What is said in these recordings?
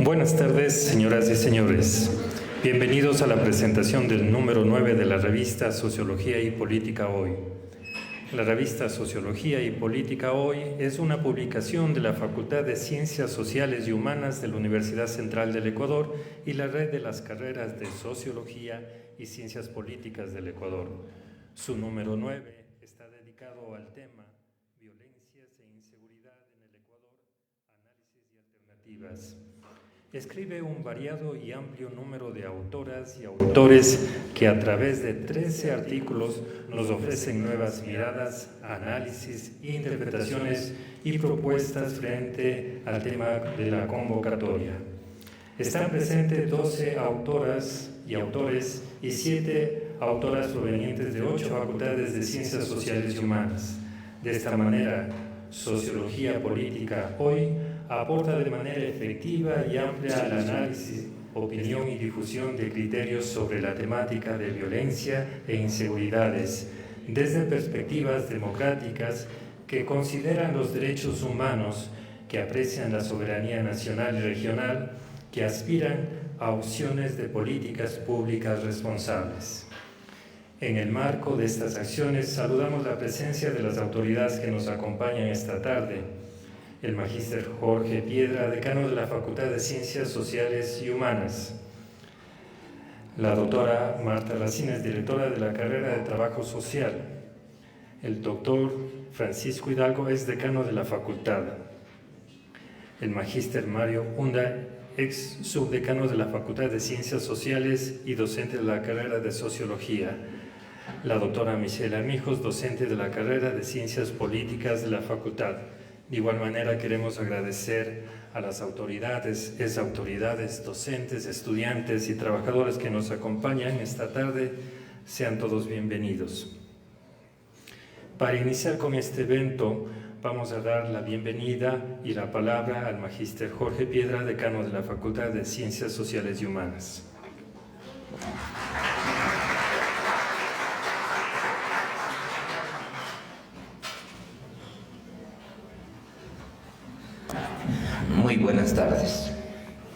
Buenas tardes, señoras y señores. Bienvenidos a la presentación del número 9 de la revista Sociología y Política Hoy. La revista Sociología y Política Hoy es una publicación de la Facultad de Ciencias Sociales y Humanas de la Universidad Central del Ecuador y la red de las carreras de Sociología y Ciencias Políticas del Ecuador. Su número 9 está dedicado al tema Violencias e Inseguridad en el Ecuador, Análisis y Alternativas. Escribe un variado y amplio número de autoras y autores que a través de 13 artículos nos ofrecen nuevas miradas, análisis, interpretaciones y propuestas frente al tema de la convocatoria. Están presentes 12 autoras y autores y 7 autoras provenientes de 8 facultades de Ciencias Sociales y Humanas. De esta manera, Sociología Política Hoy aporta de manera efectiva y amplia al análisis, opinión y difusión de criterios sobre la temática de violencia e inseguridades, desde perspectivas democráticas que consideran los derechos humanos, que aprecian la soberanía nacional y regional, que aspiran a opciones de políticas públicas responsables. En el marco de estas acciones, saludamos la presencia de las autoridades que nos acompañan esta tarde. El magíster Jorge Piedra, decano de la Facultad de Ciencias Sociales y Humanas. La doctora Marta Racines, directora de la carrera de Trabajo Social. El doctor Francisco Hidalgo es decano de la facultad. El magíster Mario Hunda, ex subdecano de la Facultad de Ciencias Sociales y docente de la carrera de Sociología. La doctora Michelle Armijos, docente de la carrera de Ciencias Políticas de la facultad. De igual manera queremos agradecer a las autoridades, exautoridades, docentes, estudiantes y trabajadores que nos acompañan esta tarde. Sean todos bienvenidos. Para iniciar con este evento, vamos a dar la bienvenida y la palabra al magíster Jorge Piedra, decano de la Facultad de Ciencias Sociales y Humanas. Muy buenas tardes.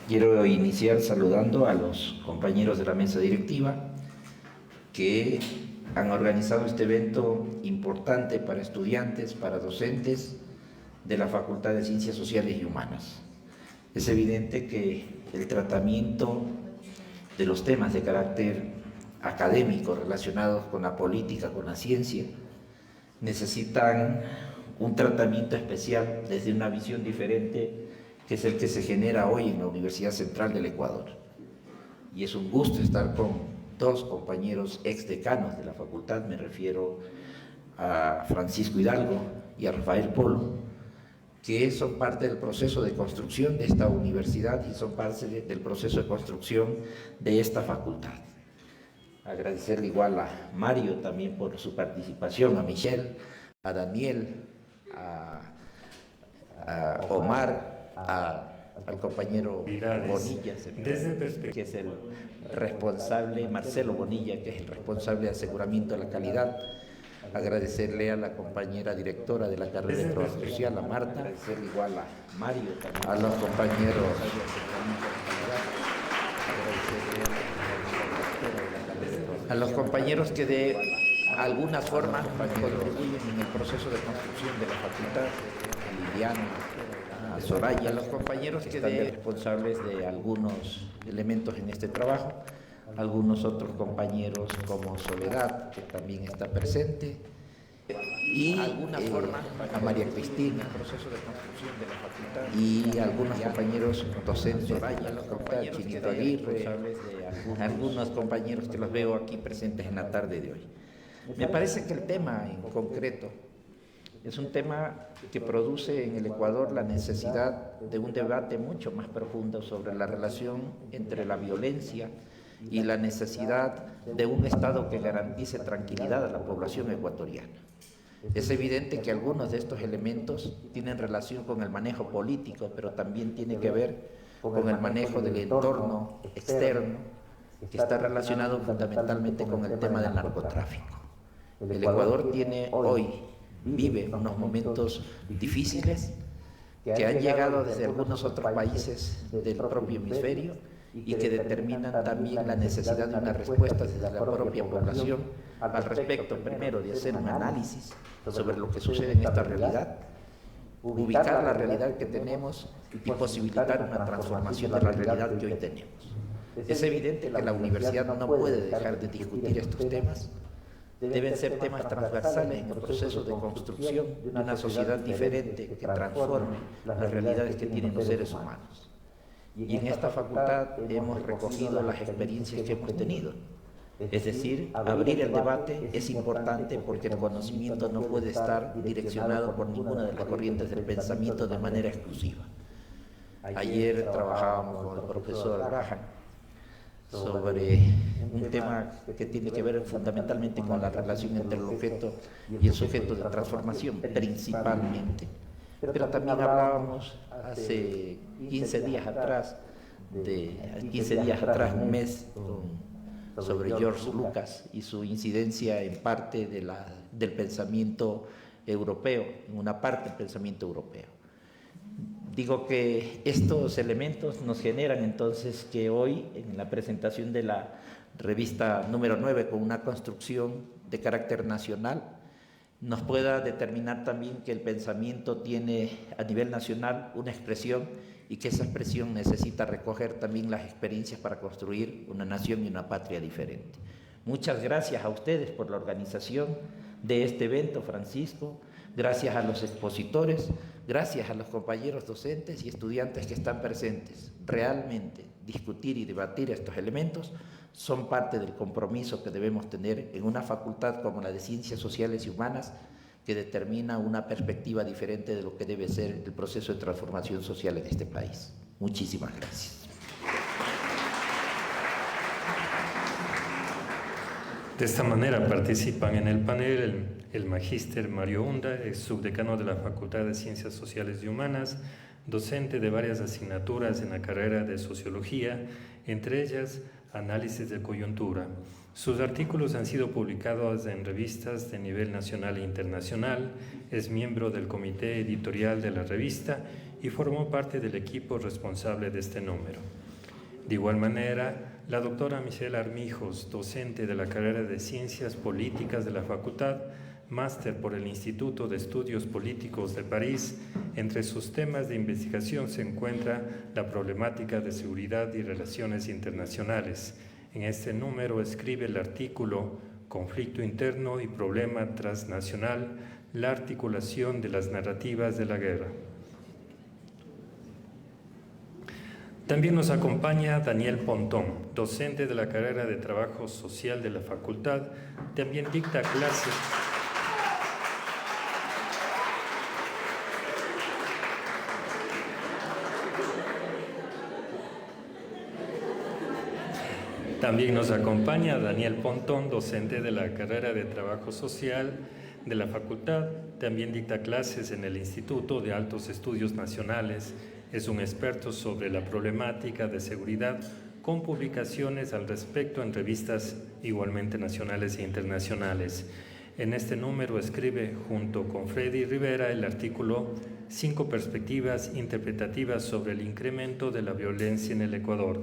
Quiero iniciar saludando a los compañeros de la mesa directiva que han organizado este evento importante para estudiantes, para docentes de la Facultad de Ciencias Sociales y Humanas. Es evidente que el tratamiento de los temas de carácter académico relacionados con la política, con la ciencia, necesitan un tratamiento especial desde una visión diferente, que es el que se genera hoy en la Universidad Central del Ecuador. Y es un gusto estar con dos compañeros exdecanos de la facultad, me refiero a Francisco Hidalgo y a Rafael Polo, que son parte del proceso de construcción de esta universidad y son parte del proceso de construcción de esta facultad. Agradecerle igual a Mario también por su participación, a Michelle, a Daniel, a Omar, al compañero Bonilla, que es el responsable, Marcelo Bonilla, que es el responsable de aseguramiento de la calidad. Agradecerle a la compañera directora de la carrera de Trabajo Social, a Marta. Agradecerle igual a Mario, a los compañeros. A los compañeros que de alguna forma contribuyen en el proceso de construcción de la facultad, a Liliana, a Soraya, a los compañeros que están responsables de algunos elementos en este trabajo, algunos otros compañeros como Soledad, que también está presente, y a María Cristina, proceso de construcción de la facultad, y algunos compañeros docentes, Soraya, los compañeros Chinito Aguirre, algunos compañeros que los veo aquí presentes en la tarde de hoy. Me parece que el tema en concreto es un tema que produce en el Ecuador la necesidad de un debate mucho más profundo sobre la relación entre la violencia y la necesidad de un Estado que garantice tranquilidad a la población ecuatoriana. Es evidente que algunos de estos elementos tienen relación con el manejo político, pero también tiene que ver con el manejo del entorno externo, que está relacionado fundamentalmente con el tema del narcotráfico. El Ecuador vive unos momentos difíciles, que han llegado desde algunos otros países del propio hemisferio y que determinan también la necesidad de una respuesta desde la propia población al respecto, primero, de hacer un análisis sobre lo que sucede en esta realidad, ubicar la realidad que tenemos y posibilitar una transformación de la realidad que hoy tenemos. Es evidente que la universidad no puede dejar de discutir estos temas. Deben ser temas transversales en el proceso de construcción de una sociedad diferente que transforme las realidades que tienen los seres humanos. Y en esta facultad hemos recogido las experiencias que hemos tenido. Es decir, abrir el debate es importante porque el conocimiento no puede estar direccionado por ninguna de las corrientes del pensamiento de manera exclusiva. Ayer trabajábamos con el profesor Graham sobre un tema que tiene que ver fundamentalmente con la relación entre el objeto y el sujeto de transformación, principalmente. Pero también hablábamos hace 15 días atrás, un mes, sobre George Lucas y su incidencia en parte del pensamiento europeo, en una parte del pensamiento europeo. Digo que estos elementos nos generan entonces que hoy, en la presentación de la revista número 9, con una construcción de carácter nacional, nos pueda determinar también que el pensamiento tiene a nivel nacional una expresión y que esa expresión necesita recoger también las experiencias para construir una nación y una patria diferente. Muchas gracias a ustedes por la organización de este evento, Francisco. Gracias a los expositores, gracias a los compañeros docentes y estudiantes que están presentes. Realmente, discutir y debatir estos elementos son parte del compromiso que debemos tener en una facultad como la de Ciencias Sociales y Humanas, que determina una perspectiva diferente de lo que debe ser el proceso de transformación social en este país. Muchísimas gracias. De esta manera participan en el panel el magíster Mario Hunda, ex subdecano de la Facultad de Ciencias Sociales y Humanas, docente de varias asignaturas en la carrera de Sociología, entre ellas Análisis de Coyuntura. Sus artículos han sido publicados en revistas de nivel nacional e internacional, es miembro del comité editorial de la revista y formó parte del equipo responsable de este número. De igual manera, la doctora Michelle Armijos, docente de la carrera de Ciencias Políticas de la Facultad, máster por el Instituto de Estudios Políticos de París, entre sus temas de investigación se encuentra la problemática de seguridad y relaciones internacionales. En este número escribe el artículo Conflicto interno y problema transnacional, la articulación de las narrativas de la guerra. También nos acompaña Daniel Pontón, docente de la carrera de Trabajo Social de la Facultad, también dicta clases. También nos acompaña Daniel Pontón, docente de la carrera de Trabajo Social de la Facultad, también dicta clases en el Instituto de Altos Estudios Nacionales, es un experto sobre la problemática de seguridad con publicaciones al respecto en revistas igualmente nacionales e internacionales. En este número escribe junto con Freddy Rivera el artículo 5 perspectivas interpretativas sobre el incremento de la violencia en el Ecuador.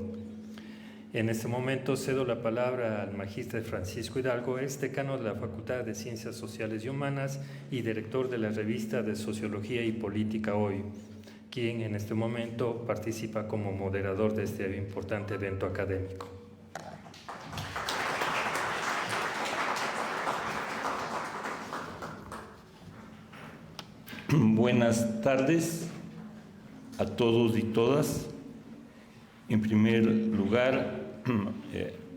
En este momento cedo la palabra al magíster Francisco Hidalgo, ex decano de la Facultad de Ciencias Sociales y Humanas y director de la revista de Sociología y Política Hoy, quien en este momento participa como moderador de este importante evento académico. Buenas tardes a todos y todas. En primer lugar,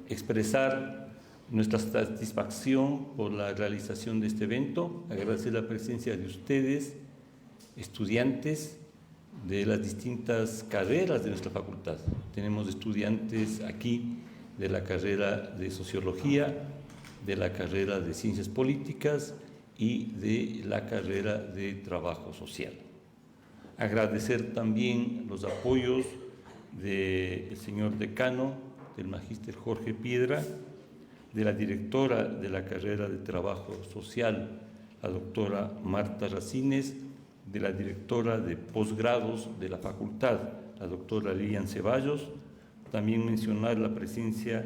expresar nuestra satisfacción por la realización de este evento, agradecer la presencia de ustedes, estudiantes de las distintas carreras de nuestra facultad. Tenemos estudiantes aquí de la carrera de Sociología, de la carrera de Ciencias Políticas y de la carrera de Trabajo Social. Agradecer también los apoyos del señor decano, del magíster Jorge Piedra, de la directora de la carrera de Trabajo Social, la doctora Marta Racines, de la directora de posgrados de la facultad, la doctora Lilian Ceballos. También mencionar la presencia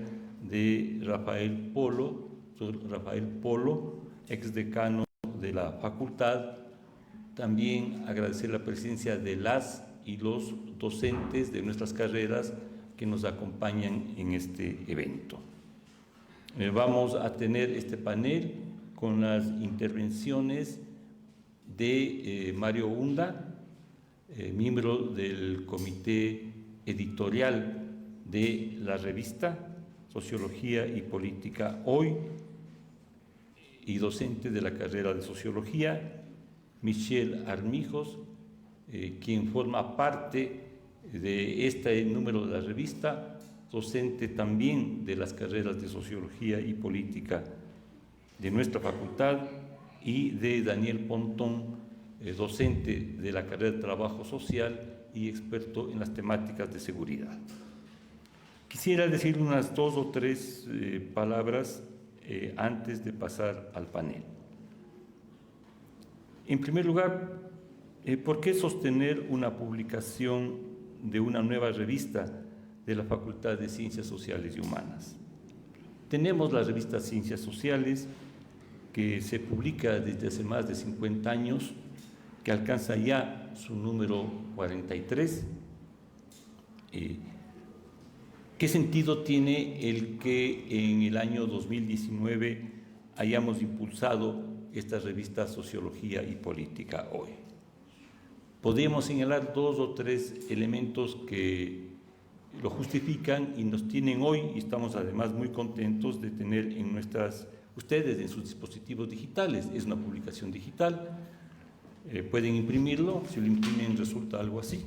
de Rafael Polo, exdecano de la facultad. También agradecer la presencia de las y los docentes de nuestras carreras que nos acompañan en este evento. Vamos a tener este panel con las intervenciones de Mario Hunda, miembro del comité editorial de la revista Sociología y Política Hoy y docente de la carrera de Sociología, Michelle Armijos, quien forma parte de este número de la revista, docente también de las carreras de Sociología y Política de nuestra facultad, y de Daniel Pontón, docente de la carrera de Trabajo Social y experto en las temáticas de seguridad. Quisiera decir unas 2 o 3 palabras antes de pasar al panel. En primer lugar, ¿por qué sostener una publicación de una nueva revista de la Facultad de Ciencias Sociales y Humanas? Tenemos la revista Ciencias Sociales, que se publica desde hace más de 50 años, que alcanza ya su número 43. ¿Qué sentido tiene el que en el año 2019 hayamos impulsado esta revista Sociología y Política Hoy? Podemos señalar 2 o 3 elementos que lo justifican y nos tienen hoy, y estamos además muy contentos de tener ustedes en sus dispositivos digitales. Es una publicación digital, pueden imprimirlo, si lo imprimen resulta algo así.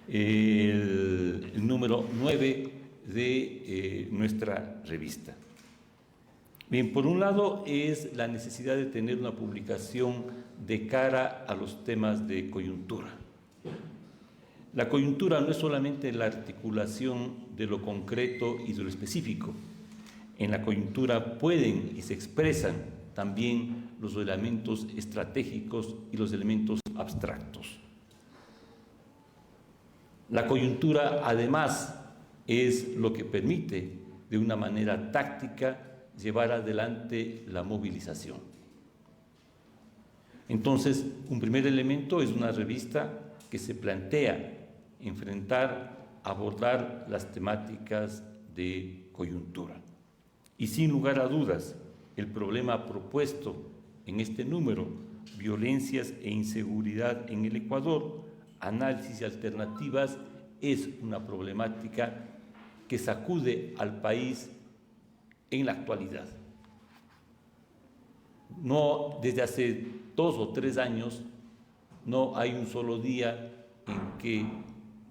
El número 9 de nuestra revista. Bien, por un lado es la necesidad de tener una publicación de cara a los temas de coyuntura. La coyuntura no es solamente la articulación de lo concreto y de lo específico. En la coyuntura pueden y se expresan también los elementos estratégicos y los elementos abstractos. La coyuntura, además, es lo que permite de una manera táctica llevar adelante la movilización. Entonces, un primer elemento es una revista que se plantea abordar las temáticas de coyuntura. Y sin lugar a dudas, el problema propuesto en este número, violencias e inseguridad en el Ecuador, análisis y alternativas, es una problemática que sacude al país en la actualidad. No, desde hace 2 o 3 años no hay un solo día en que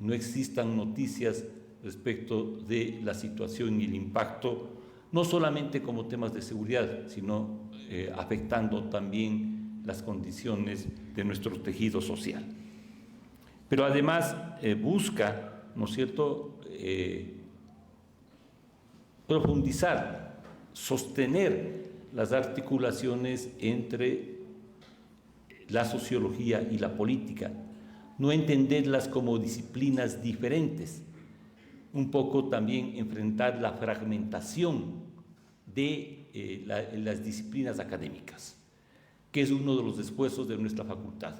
no existan noticias respecto de la situación y el impacto, no solamente como temas de seguridad, sino afectando también las condiciones de nuestro tejido social. Pero además busca, ¿no es cierto?, profundizar, sostener las articulaciones entre la sociología y la política, no entenderlas como disciplinas diferentes, un poco también enfrentar la fragmentación de las disciplinas académicas, que es uno de los esfuerzos de nuestra facultad.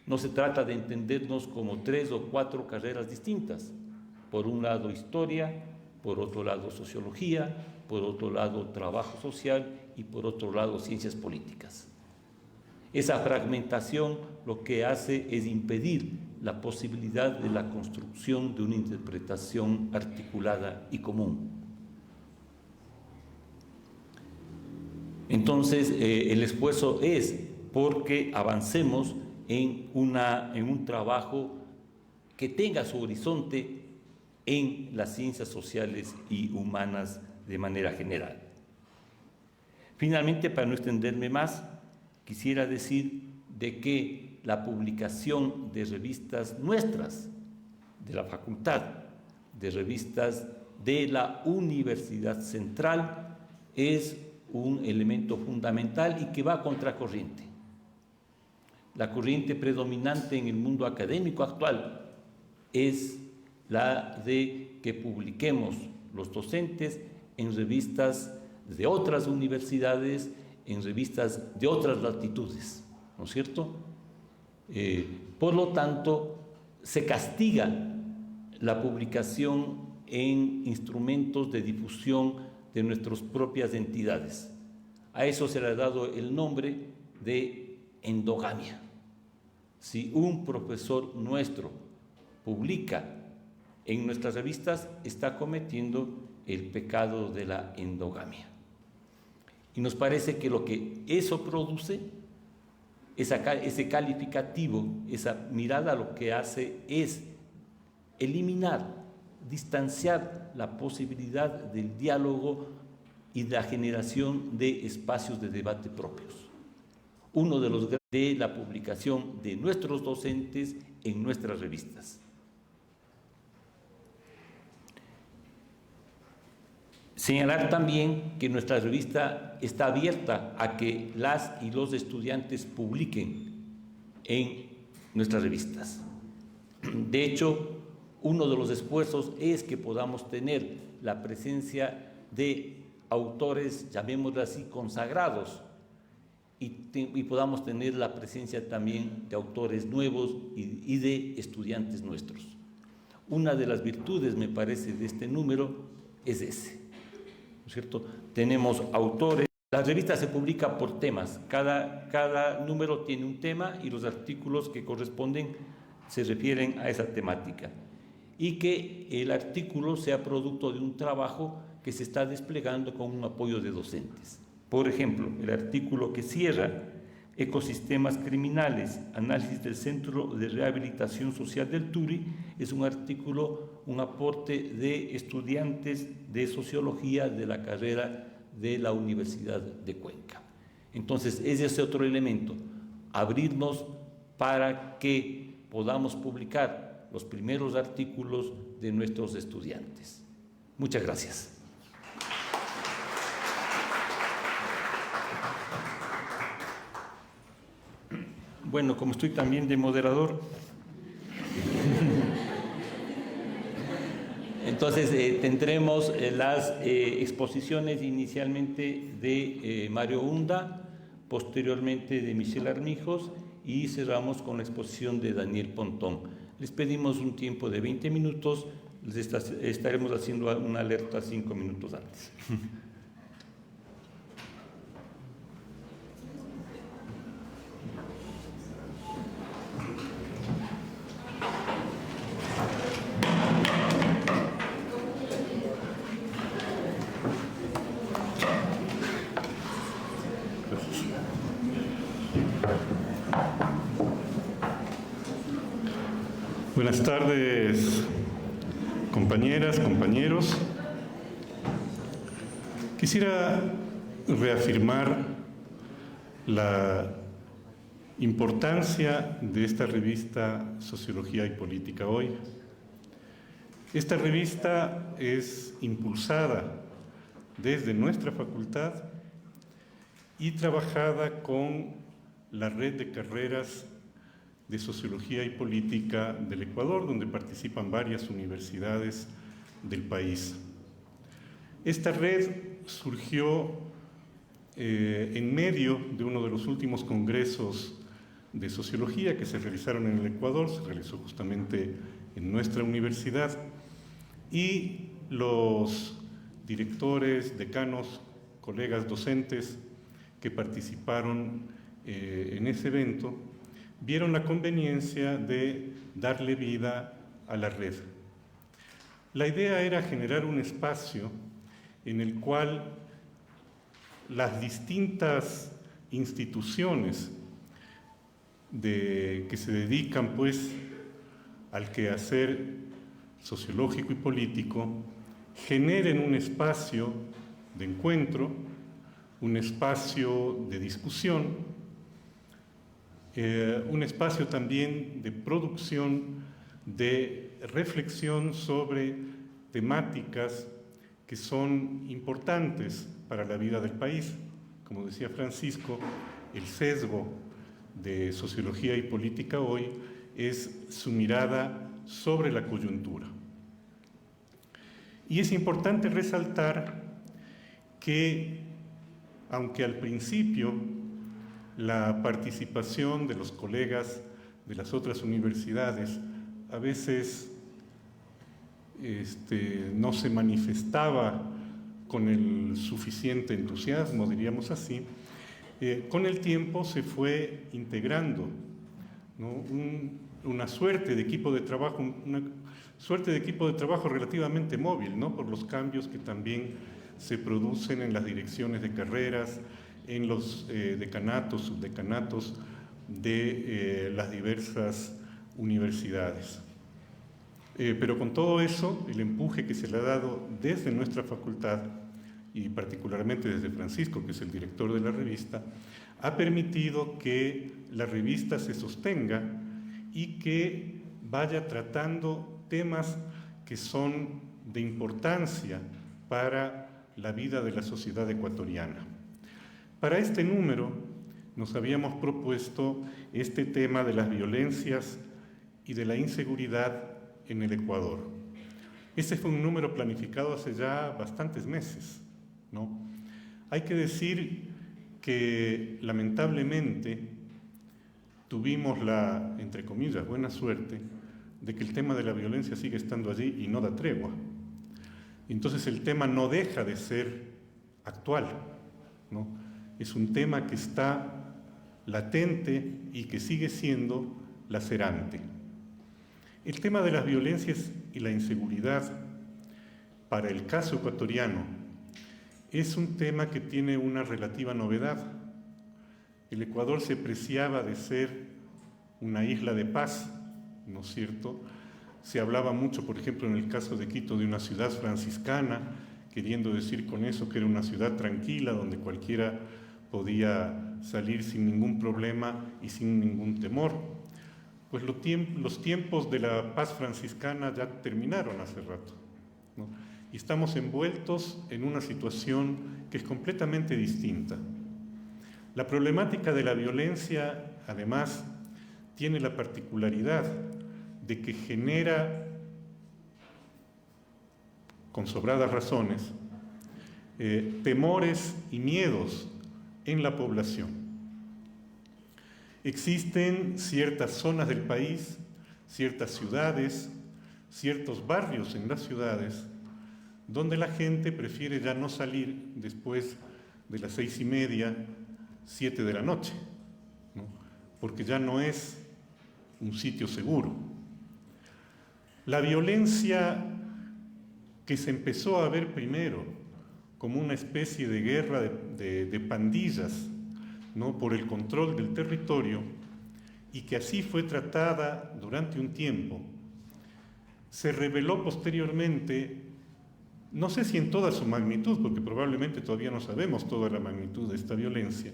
No se trata de entendernos como 3 o 4 carreras distintas, por un lado historia, por otro lado sociología, por otro lado trabajo social y por otro lado ciencias políticas. Esa fragmentación lo que hace es impedir la posibilidad de la construcción de una interpretación articulada y común. Entonces, el esfuerzo es porque avancemos en un trabajo que tenga su horizonte en las ciencias sociales y humanas de manera general. Finalmente, para no extenderme más, quisiera decir de que la publicación de revistas nuestras, de la facultad, de revistas de la Universidad Central, es un elemento fundamental y que va a contracorriente. La corriente predominante en el mundo académico actual es la de que publiquemos los docentes en revistas de otras universidades, en revistas de otras latitudes, ¿no es cierto? Por lo tanto, se castiga la publicación en instrumentos de difusión de nuestras propias entidades. A eso se le ha dado el nombre de endogamia. Si un profesor nuestro publica en nuestras revistas, está cometiendo el pecado de la endogamia. Y nos parece que lo que eso produce, ese calificativo, esa mirada, lo que hace es eliminar, distanciar la posibilidad del diálogo y de la generación de espacios de debate propios. Uno de los de la publicación de nuestros docentes en nuestras revistas. Señalar también que nuestra revista está abierta a que las y los estudiantes publiquen en nuestras revistas. De hecho, uno de los esfuerzos es que podamos tener la presencia de autores, llamémoslo así, consagrados, y podamos tener la presencia también de autores nuevos y de estudiantes nuestros. Una de las virtudes, me parece, de este número es ese, ¿no es cierto? Tenemos autores. La revista se publica por temas, cada número tiene un tema y los artículos que corresponden se refieren a esa temática, y que el artículo sea producto de un trabajo que se está desplegando con un apoyo de docentes. Por ejemplo, el artículo que cierra Ecosistemas Criminales, análisis del Centro de Rehabilitación Social del Turi, es un artículo, un aporte de estudiantes de sociología de la carrera de la Universidad de Cuenca. Entonces, ese es otro elemento, abrirnos para que podamos publicar los primeros artículos de nuestros estudiantes. Muchas gracias. Bueno, como estoy también de moderador, entonces tendremos las exposiciones inicialmente de Mario Hunda, posteriormente de Michelle Armijos, y cerramos con la exposición de Daniel Pontón. Les pedimos un tiempo de 20 minutos, les estaremos haciendo una alerta 5 minutos antes. Buenas tardes, compañeras, compañeros. Quisiera reafirmar la importancia de esta revista Sociología y Política Hoy. Esta revista es impulsada desde nuestra facultad y trabajada con la red de carreras de Sociología y Política del Ecuador, donde participan varias universidades del país. Esta red surgió en medio de uno de los últimos congresos de sociología que se realizaron en el Ecuador, se realizó justamente en nuestra universidad, y los directores, decanos, colegas docentes que participaron en ese evento vieron la conveniencia de darle vida a la red. La idea era generar un espacio en el cual las distintas instituciones que se dedican pues al quehacer sociológico y político generen un espacio de encuentro, un espacio de discusión, un espacio también de producción, de reflexión sobre temáticas que son importantes para la vida del país. Como decía Francisco, el sesgo de Sociología y Política Hoy es su mirada sobre la coyuntura. Y es importante resaltar que, aunque al principio la participación de los colegas de las otras universidades a veces no se manifestaba con el suficiente entusiasmo, diríamos así, con el tiempo se fue integrando, ¿no? una suerte de equipo de trabajo, relativamente móvil, ¿no? Por los cambios que también se producen en las direcciones de carreras, en los decanatos, subdecanatos de las diversas universidades. Pero con todo eso, el empuje que se le ha dado desde nuestra facultad, y particularmente desde Francisco, que es el director de la revista, ha permitido que la revista se sostenga y que vaya tratando temas que son de importancia para la vida de la sociedad ecuatoriana. Para este número nos habíamos propuesto este tema de las violencias y de la inseguridad en el Ecuador. Ese fue un número planificado hace ya bastantes meses, ¿no? Hay que decir que lamentablemente tuvimos la, entre comillas, buena suerte de que el tema de la violencia sigue estando allí y no da tregua. Entonces el tema no deja de ser actual, ¿no? Es un tema que está latente y que sigue siendo lacerante. El tema de las violencias y la inseguridad para el caso ecuatoriano es un tema que tiene una relativa novedad. El Ecuador se preciaba de ser una isla de paz, ¿no es cierto? Se hablaba mucho, por ejemplo, en el caso de Quito, de una ciudad franciscana, queriendo decir con eso que era una ciudad tranquila, donde cualquiera podía salir sin ningún problema y sin ningún temor. Pues los tiempos de la paz franciscana ya terminaron hace rato, ¿no? Y estamos envueltos en una situación que es completamente distinta. La problemática de la violencia, además, tiene la particularidad de que genera, con sobradas razones, temores y miedos en la población. Existen ciertas zonas del país, ciertas ciudades, ciertos barrios en las ciudades, donde la gente prefiere ya no salir después de las 6:30, 7 de la noche, ¿no? Porque ya no es un sitio seguro. La violencia que se empezó a ver primero como una especie de guerra de pandillas, ¿no? Por el control del territorio, y que así fue tratada durante un tiempo, se reveló posteriormente, no sé si en toda su magnitud, porque probablemente todavía no sabemos toda la magnitud de esta violencia,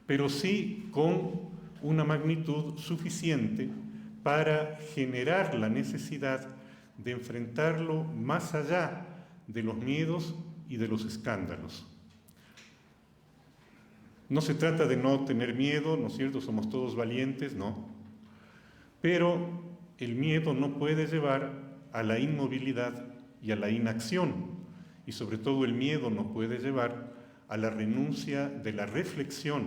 pero sí con una magnitud suficiente para generar la necesidad de enfrentarlo más allá de los miedos y de los escándalos. No se trata de no tener miedo, ¿no es cierto? Somos todos valientes, no. Pero el miedo no puede llevar a la inmovilidad y a la inacción. Y sobre todo el miedo no puede llevar a la renuncia de la reflexión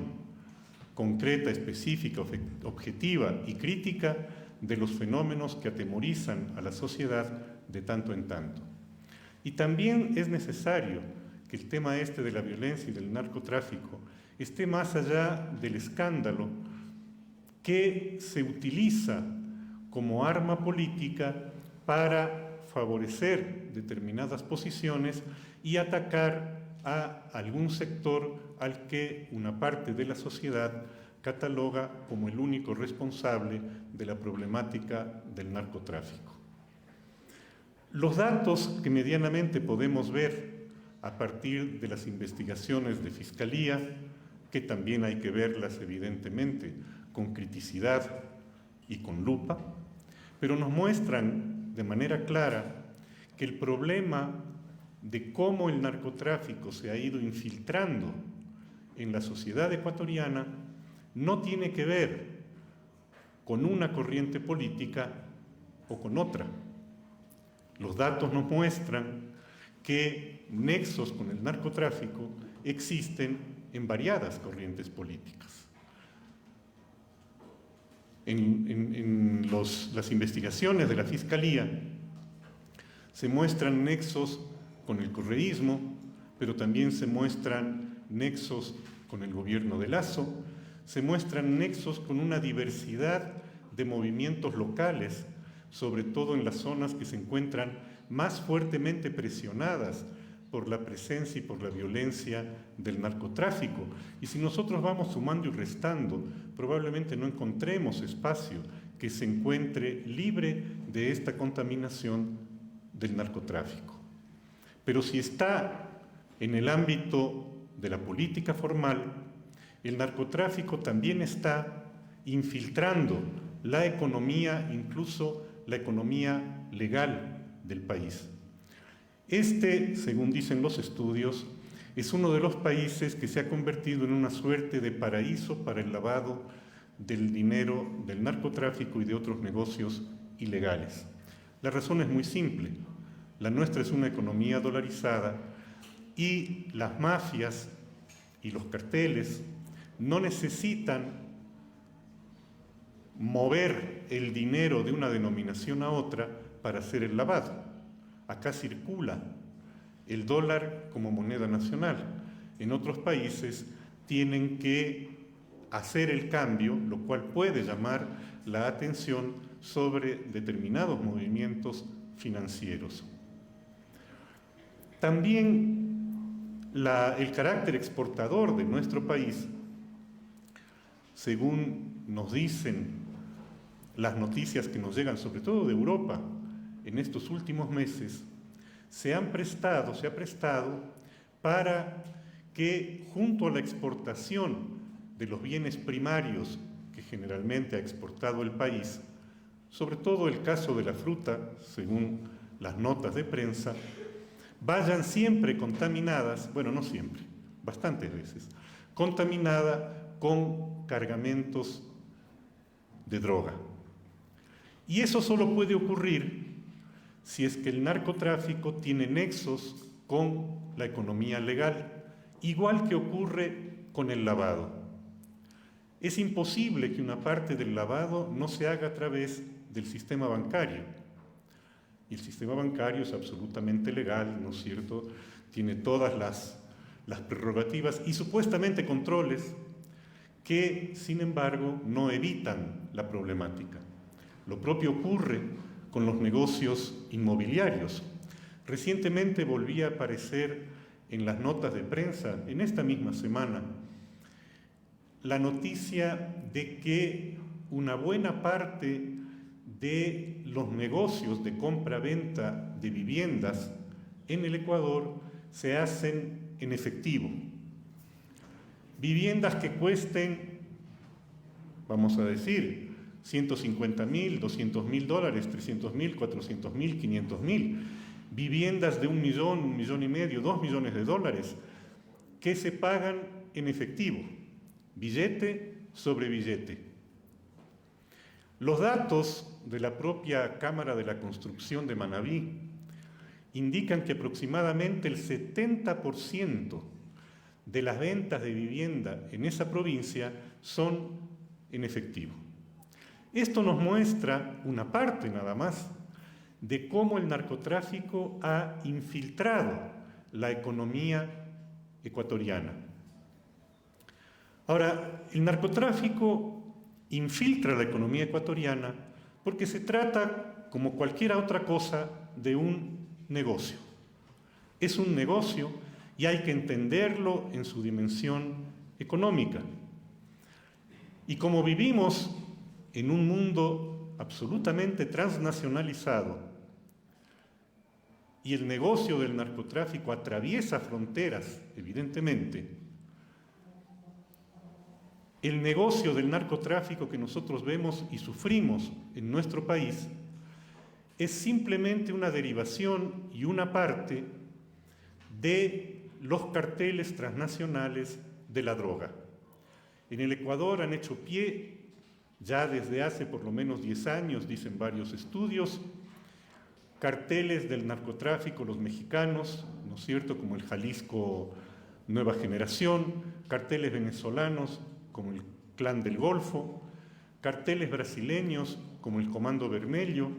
concreta, específica, objetiva y crítica de los fenómenos que atemorizan a la sociedad de tanto en tanto. Y también es necesario que el tema de la violencia y del narcotráfico esté más allá del escándalo que se utiliza como arma política para favorecer determinadas posiciones y atacar a algún sector al que una parte de la sociedad cataloga como el único responsable de la problemática del narcotráfico. Los datos que medianamente podemos ver a partir de las investigaciones de Fiscalía, que también hay que verlas evidentemente con criticidad y con lupa, pero nos muestran de manera clara que el problema de cómo el narcotráfico se ha ido infiltrando en la sociedad ecuatoriana no tiene que ver con una corriente política o con otra. Los datos nos muestran que nexos con el narcotráfico existen en variadas corrientes políticas. En las investigaciones de la Fiscalía se muestran nexos con el correísmo, pero también se muestran nexos con el gobierno de Lasso, se muestran nexos con una diversidad de movimientos locales, sobre todo en las zonas que se encuentran más fuertemente presionadas por la presencia y por la violencia del narcotráfico. Y si nosotros vamos sumando y restando, probablemente no encontremos espacio que se encuentre libre de esta contaminación del narcotráfico. Pero si está en el ámbito de la política formal, el narcotráfico también está infiltrando la economía, incluso la economía legal del país. Según dicen los estudios, es uno de los países que se ha convertido en una suerte de paraíso para el lavado del dinero del narcotráfico y de otros negocios ilegales. La razón es muy simple. La nuestra es una economía dolarizada y las mafias y los carteles no necesitan mover el dinero de una denominación a otra para hacer el lavado. Acá circula el dólar como moneda nacional. En otros países tienen que hacer el cambio, lo cual puede llamar la atención sobre determinados movimientos financieros. También el carácter exportador de nuestro país, según nos dicen las noticias que nos llegan, sobre todo de Europa, en estos últimos meses, se ha prestado para que, junto a la exportación de los bienes primarios que generalmente ha exportado el país, sobre todo el caso de la fruta, según las notas de prensa, vayan siempre contaminadas, bueno, no siempre, bastantes veces, contaminada con cargamentos de droga. Y eso solo puede ocurrir si es que el narcotráfico tiene nexos con la economía legal, igual que ocurre con el lavado. Es imposible que una parte del lavado no se haga a través del sistema bancario. Y el sistema bancario es absolutamente legal, ¿no es cierto? Tiene todas las prerrogativas y supuestamente controles que, sin embargo, no evitan la problemática. Lo propio ocurre con los negocios inmobiliarios. Recientemente volvía a aparecer en las notas de prensa, en esta misma semana, la noticia de que una buena parte de los negocios de compra-venta de viviendas en el Ecuador se hacen en efectivo. Viviendas que cuesten, vamos a decir, 150.000, 200.000 dólares, 300.000, 400.000, 500.000. Viviendas de 1 millón, 1,5 millones, 2 millones de dólares, que se pagan en efectivo, billete sobre billete. Los datos de la propia Cámara de la Construcción de Manabí indican que aproximadamente el 70% de las ventas de vivienda en esa provincia son en efectivo. Esto nos muestra una parte nada más de cómo el narcotráfico ha infiltrado la economía ecuatoriana. Ahora, el narcotráfico infiltra la economía ecuatoriana porque se trata, como cualquier otra cosa, de un negocio. Es un negocio y hay que entenderlo en su dimensión económica. Y como vivimos en un mundo absolutamente transnacionalizado y el negocio del narcotráfico atraviesa fronteras, evidentemente, el negocio del narcotráfico que nosotros vemos y sufrimos en nuestro país es simplemente una derivación y una parte de los carteles transnacionales de la droga. En el Ecuador han hecho pie ya desde hace por lo menos 10 años, dicen varios estudios, carteles del narcotráfico, los mexicanos, ¿no es cierto?, como el Jalisco Nueva Generación, carteles venezolanos como el Clan del Golfo, carteles brasileños como el Comando Vermelho,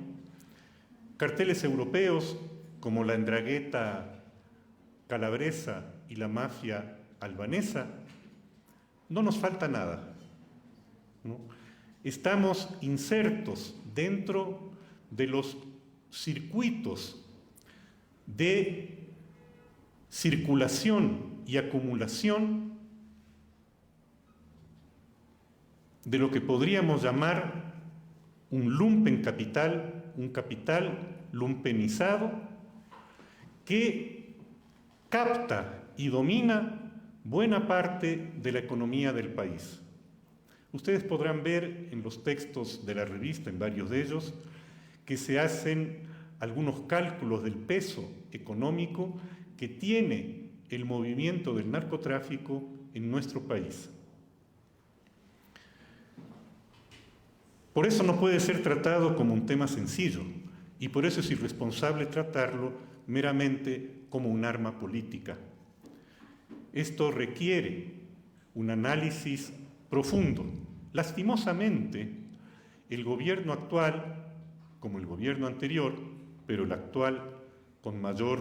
carteles europeos como la Ndrangheta calabresa y la mafia albanesa. No nos falta nada, ¿no? Estamos insertos dentro de los circuitos de circulación y acumulación de lo que podríamos llamar un lumpen capital, un capital lumpenizado que capta y domina buena parte de la economía del país. Ustedes podrán ver en los textos de la revista, en varios de ellos, que se hacen algunos cálculos del peso económico que tiene el movimiento del narcotráfico en nuestro país. Por eso no puede ser tratado como un tema sencillo y por eso es irresponsable tratarlo meramente como un arma política. Esto requiere un análisis profundo. Lastimosamente, el gobierno actual, como el gobierno anterior, pero el actual con mayor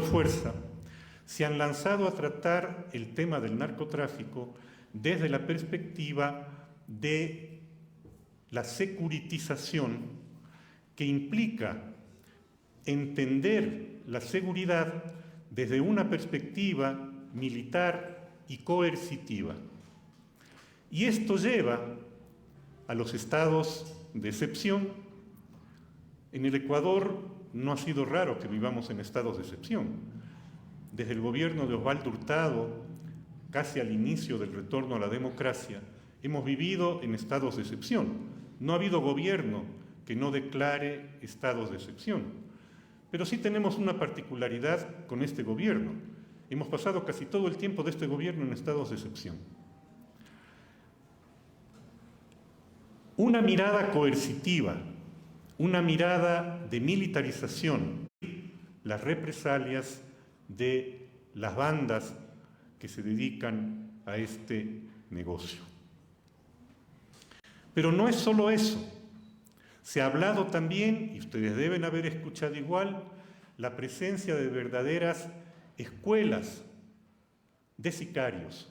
fuerza, se han lanzado a tratar el tema del narcotráfico desde la perspectiva de la securitización, que implica entender la seguridad desde una perspectiva militar y coercitiva. Y esto lleva a los estados de excepción. En el Ecuador no ha sido raro que vivamos en estados de excepción. Desde el gobierno de Osvaldo Hurtado, casi al inicio del retorno a la democracia, hemos vivido en estados de excepción. No ha habido gobierno que no declare estados de excepción. Pero sí tenemos una particularidad con este gobierno. Hemos pasado casi todo el tiempo de este gobierno en estados de excepción. Una mirada coercitiva, una mirada de militarización, las represalias de las bandas que se dedican a este negocio. Pero no es solo eso. Se ha hablado también, y ustedes deben haber escuchado igual, la presencia de verdaderas escuelas de sicarios.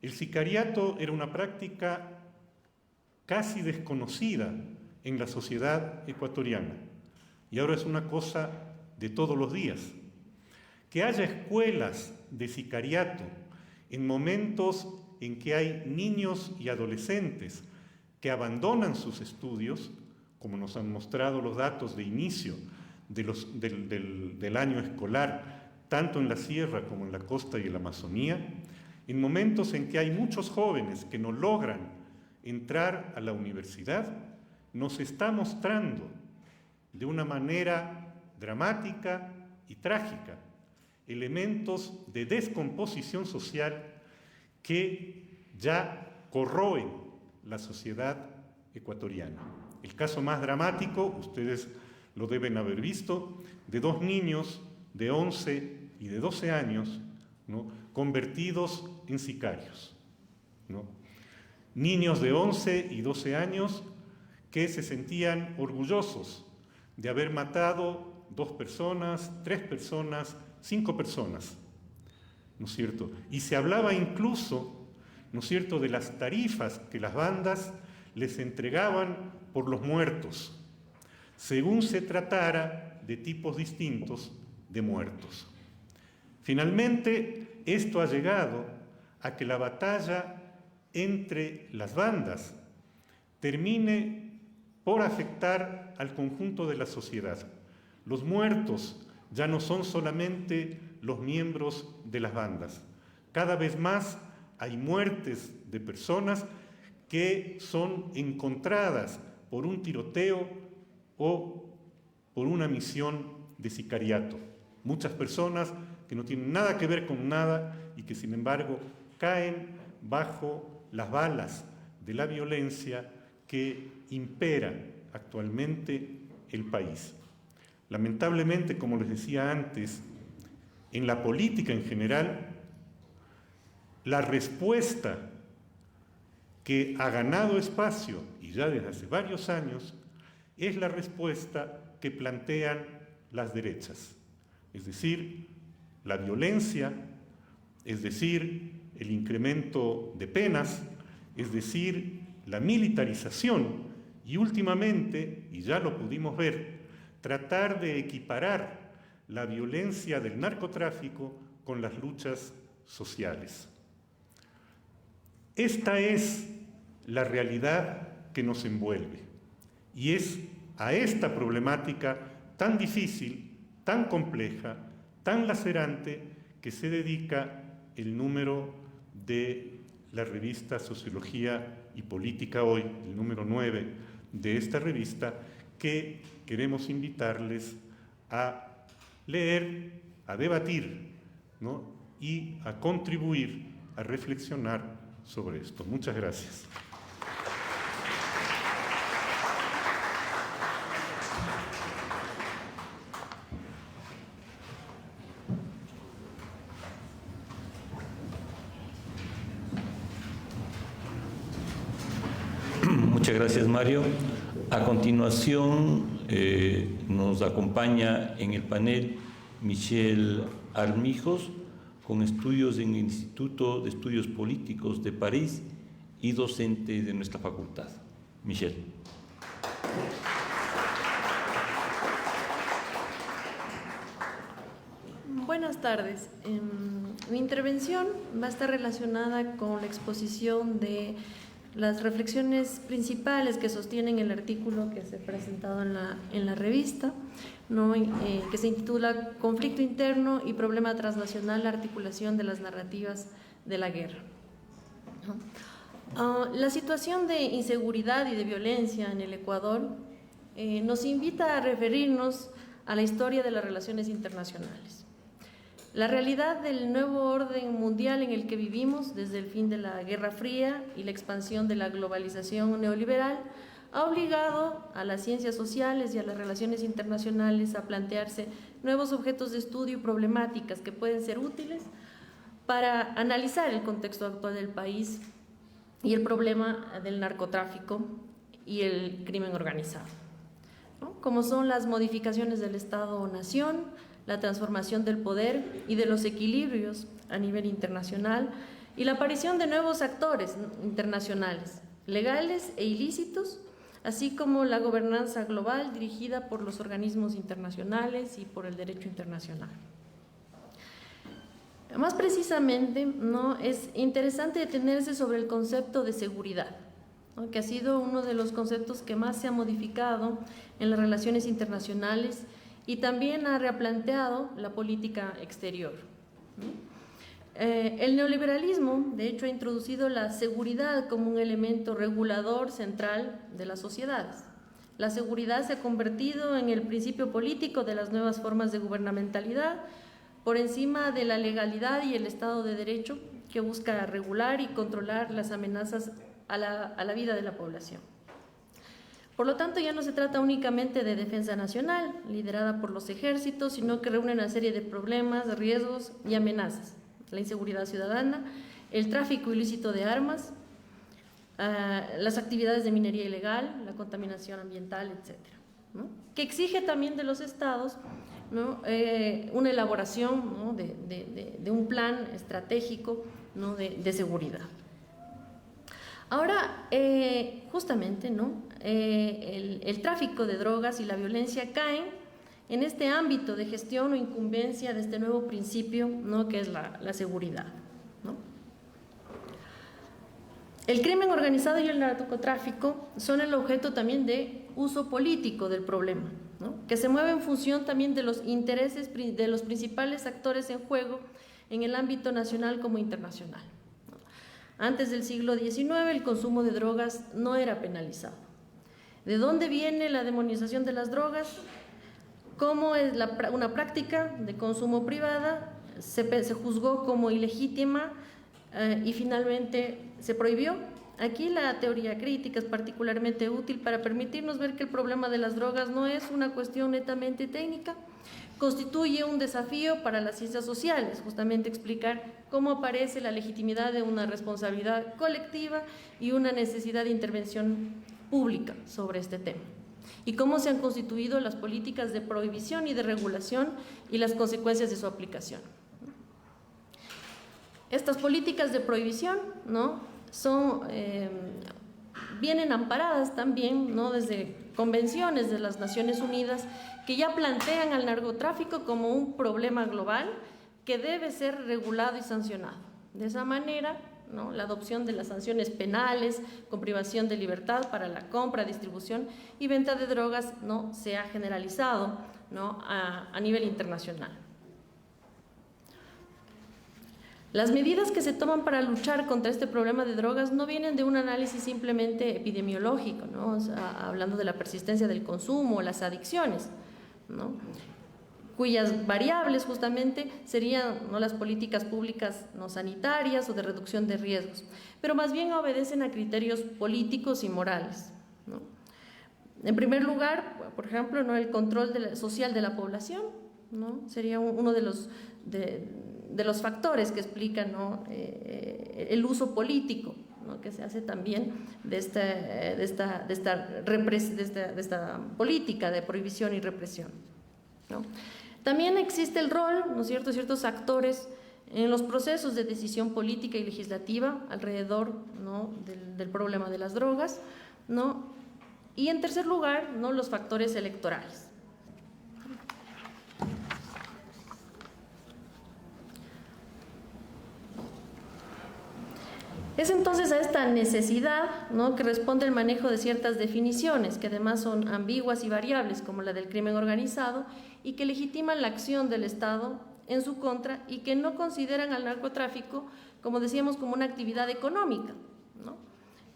El sicariato era una práctica casi desconocida en la sociedad ecuatoriana y ahora es una cosa de todos los días. Que haya escuelas de sicariato en momentos en que hay niños y adolescentes que abandonan sus estudios, como nos han mostrado los datos de inicio del año escolar, tanto en la sierra como en la costa y en la Amazonía, en momentos en que hay muchos jóvenes que no logran entrar a la universidad, nos está mostrando de una manera dramática y trágica elementos de descomposición social que ya corroen la sociedad ecuatoriana. El caso más dramático, ustedes lo deben haber visto, de dos niños de 11 y de 12 años, ¿no?, convertidos en sicarios, ¿no? Niños de 11 y 12 años que se sentían orgullosos de haber matado 2 personas, 3 personas, 5 personas, ¿no es cierto? Y se hablaba incluso, ¿no es cierto?, de las tarifas que las bandas les entregaban por los muertos, según se tratara de tipos distintos de muertos. Finalmente, esto ha llegado a que la batalla entre las bandas termine por afectar al conjunto de la sociedad. Los muertos ya no son solamente los miembros de las bandas. Cada vez más hay muertes de personas que son encontradas por un tiroteo o por una misión de sicariato. Muchas personas que no tienen nada que ver con nada y que sin embargo caen bajo las balas de la violencia que impera actualmente el país. Lamentablemente, como les decía antes, en la política en general, la respuesta que ha ganado espacio, y ya desde hace varios años, es la respuesta que plantean las derechas. Es decir, la violencia, es decir, el incremento de penas, es decir, la militarización y últimamente, y ya lo pudimos ver, tratar de equiparar la violencia del narcotráfico con las luchas sociales. Esta es la realidad que nos envuelve y es a esta problemática tan difícil, tan compleja, tan lacerante que se dedica el número de la revista Sociología y Política Hoy, el número 9 de esta revista, que queremos invitarles a leer, a debatir, ¿no? Y a contribuir, a reflexionar sobre esto. Muchas gracias. Muchas gracias, Mario. A continuación nos acompaña en el panel Michelle Armijos, con estudios en el Instituto de Estudios Políticos de París y docente de nuestra facultad. Michelle. Buenas tardes. Mi intervención va a estar relacionada con la exposición de las reflexiones principales que sostienen el artículo que se ha presentado en la revista, ¿no? Que se intitula Conflicto interno y problema transnacional, la articulación de las narrativas de la guerra. La situación de inseguridad y de violencia en el Ecuador nos invita a referirnos a la historia de las relaciones internacionales. La realidad del nuevo orden mundial en el que vivimos desde el fin de la Guerra Fría y la expansión de la globalización neoliberal ha obligado a las ciencias sociales y a las relaciones internacionales a plantearse nuevos objetos de estudio y problemáticas que pueden ser útiles para analizar el contexto actual del país y el problema del narcotráfico y el crimen organizado, ¿no? Como son las modificaciones del Estado o nación, la transformación del poder y de los equilibrios a nivel internacional y la aparición de nuevos actores internacionales, legales e ilícitos, así como la gobernanza global dirigida por los organismos internacionales y por el derecho internacional. Más precisamente, ¿no?, es interesante detenerse sobre el concepto de seguridad, ¿no?, que ha sido uno de los conceptos que más se ha modificado en las relaciones internacionales y también ha replanteado la política exterior. El neoliberalismo, de hecho, ha introducido la seguridad como un elemento regulador central de las sociedades. La seguridad se ha convertido en el principio político de las nuevas formas de gubernamentalidad, por encima de la legalidad y el Estado de Derecho, que busca regular y controlar las amenazas a la vida de la población. Por lo tanto, ya no se trata únicamente de defensa nacional, liderada por los ejércitos, sino que reúne una serie de problemas, riesgos y amenazas. La inseguridad ciudadana, el tráfico ilícito de armas, las actividades de minería ilegal, la contaminación ambiental, etcétera, ¿no?, que exige también de los estados, ¿no?, una elaboración, ¿no?, de un plan estratégico, ¿no?, de seguridad. Ahora, justamente, ¿no?, el tráfico de drogas y la violencia caen en este ámbito de gestión o incumbencia de este nuevo principio, ¿no?, que es la seguridad, ¿no? El crimen organizado y el narcotráfico son el objeto también de uso político del problema, ¿no?, que se mueve en función también de los intereses de los principales actores en juego en el ámbito nacional como internacional. Antes del siglo XIX el consumo de drogas no era penalizado. ¿De dónde viene la demonización de las drogas? ¿Cómo es una práctica de consumo privada se juzgó como ilegítima y finalmente se prohibió. Aquí la teoría crítica es particularmente útil para permitirnos ver que el problema de las drogas no es una cuestión netamente técnica, constituye un desafío para las ciencias sociales, justamente explicar cómo aparece la legitimidad de una responsabilidad colectiva y una necesidad de intervención pública sobre este tema, y cómo se han constituido las políticas de prohibición y de regulación y las consecuencias de su aplicación. Estas políticas de prohibición, ¿no?, vienen amparadas también, ¿no?, desde convenciones de las Naciones Unidas que ya plantean al narcotráfico como un problema global que debe ser regulado y sancionado. De esa manera, ¿no?, la adopción de las sanciones penales con privación de libertad para la compra, distribución y venta de drogas, ¿no?, se ha generalizado, ¿no?, a nivel internacional. Las medidas que se toman para luchar contra este problema de drogas no vienen de un análisis simplemente epidemiológico, ¿no?, o sea, hablando de la persistencia del consumo o las adicciones, ¿no?, cuyas variables justamente serían, ¿no?, las políticas públicas no sanitarias o de reducción de riesgos, pero más bien obedecen a criterios políticos y morales, ¿no? En primer lugar, por ejemplo, ¿no?, el control social de la población, ¿no?, sería uno de los factores que explican, ¿no?, el uso político, ¿no?, que se hace también de esta política de prohibición y represión, ¿no? También existe el rol, ¿no es cierto?, ciertos actores en los procesos de decisión política y legislativa alrededor, ¿no?, del problema de las drogas, ¿no? Y en tercer lugar, ¿no?, los factores electorales. Es entonces a esta necesidad, ¿no?, que responde el manejo de ciertas definiciones, que además son ambiguas y variables, como la del crimen organizado, y que legitiman la acción del Estado en su contra y que no consideran al narcotráfico, como decíamos, como una actividad económica, ¿no?,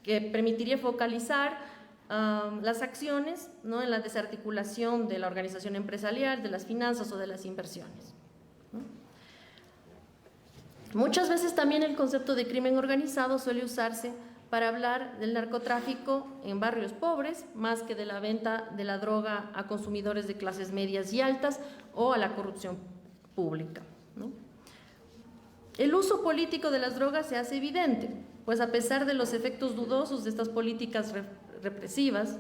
que permitiría focalizar las acciones, ¿no?, en la desarticulación de la organización empresarial, de las finanzas o de las inversiones, ¿no? Muchas veces también el concepto de crimen organizado suele usarse para hablar del narcotráfico en barrios pobres, más que de la venta de la droga a consumidores de clases medias y altas o a la corrupción pública, ¿no? El uso político de las drogas se hace evidente, pues a pesar de los efectos dudosos de estas políticas represivas,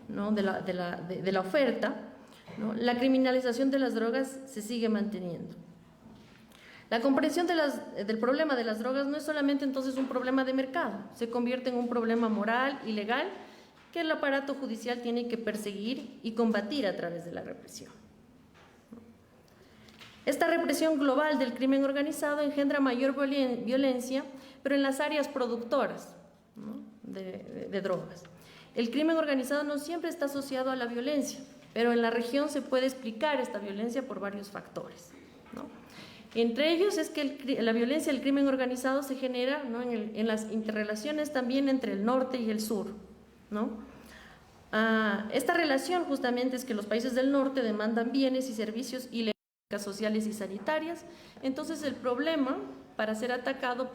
¿no?, de la oferta, ¿no?, la criminalización de las drogas se sigue manteniendo. La comprensión del problema de las drogas no es solamente entonces un problema de mercado, se convierte en un problema moral y legal que el aparato judicial tiene que perseguir y combatir a través de la represión. Esta represión global del crimen organizado engendra mayor violencia, pero en las áreas productoras, ¿no?, de drogas. El crimen organizado no siempre está asociado a la violencia, pero en la región se puede explicar esta violencia por varios factores, ¿no? Entre ellos es que la violencia del crimen organizado se genera, ¿no?, en las interrelaciones también entre el norte y el sur, ¿no? Esta relación justamente es que los países del norte demandan bienes y servicios y sociales y sanitarias, entonces el problema para ser atacado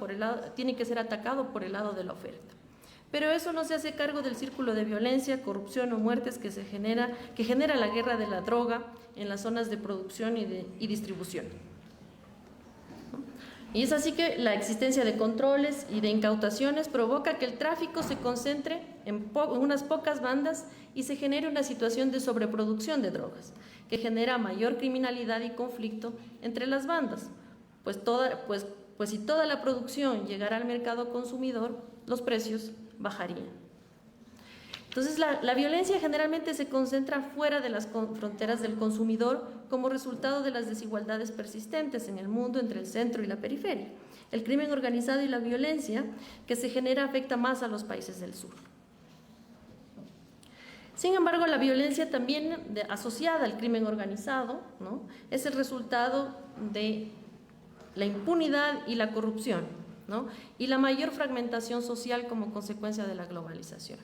tiene que ser atacado por el lado de la oferta. Pero eso no se hace cargo del círculo de violencia, corrupción o muertes que genera la guerra de la droga en las zonas de producción y distribución. Y es así que la existencia de controles y de incautaciones provoca que el tráfico se concentre en unas pocas bandas y se genere una situación de sobreproducción de drogas, que genera mayor criminalidad y conflicto entre las bandas, pues si toda la producción llegara al mercado consumidor, los precios bajarían. Entonces la violencia generalmente se concentra fuera de las fronteras del consumidor como resultado de las desigualdades persistentes en el mundo entre el centro y la periferia. El crimen organizado y la violencia que se genera afecta más a los países del sur. Sin embargo, la violencia también asociada al crimen organizado, ¿no?, es el resultado de la impunidad y la corrupción, ¿no?, y la mayor fragmentación social como consecuencia de la globalización.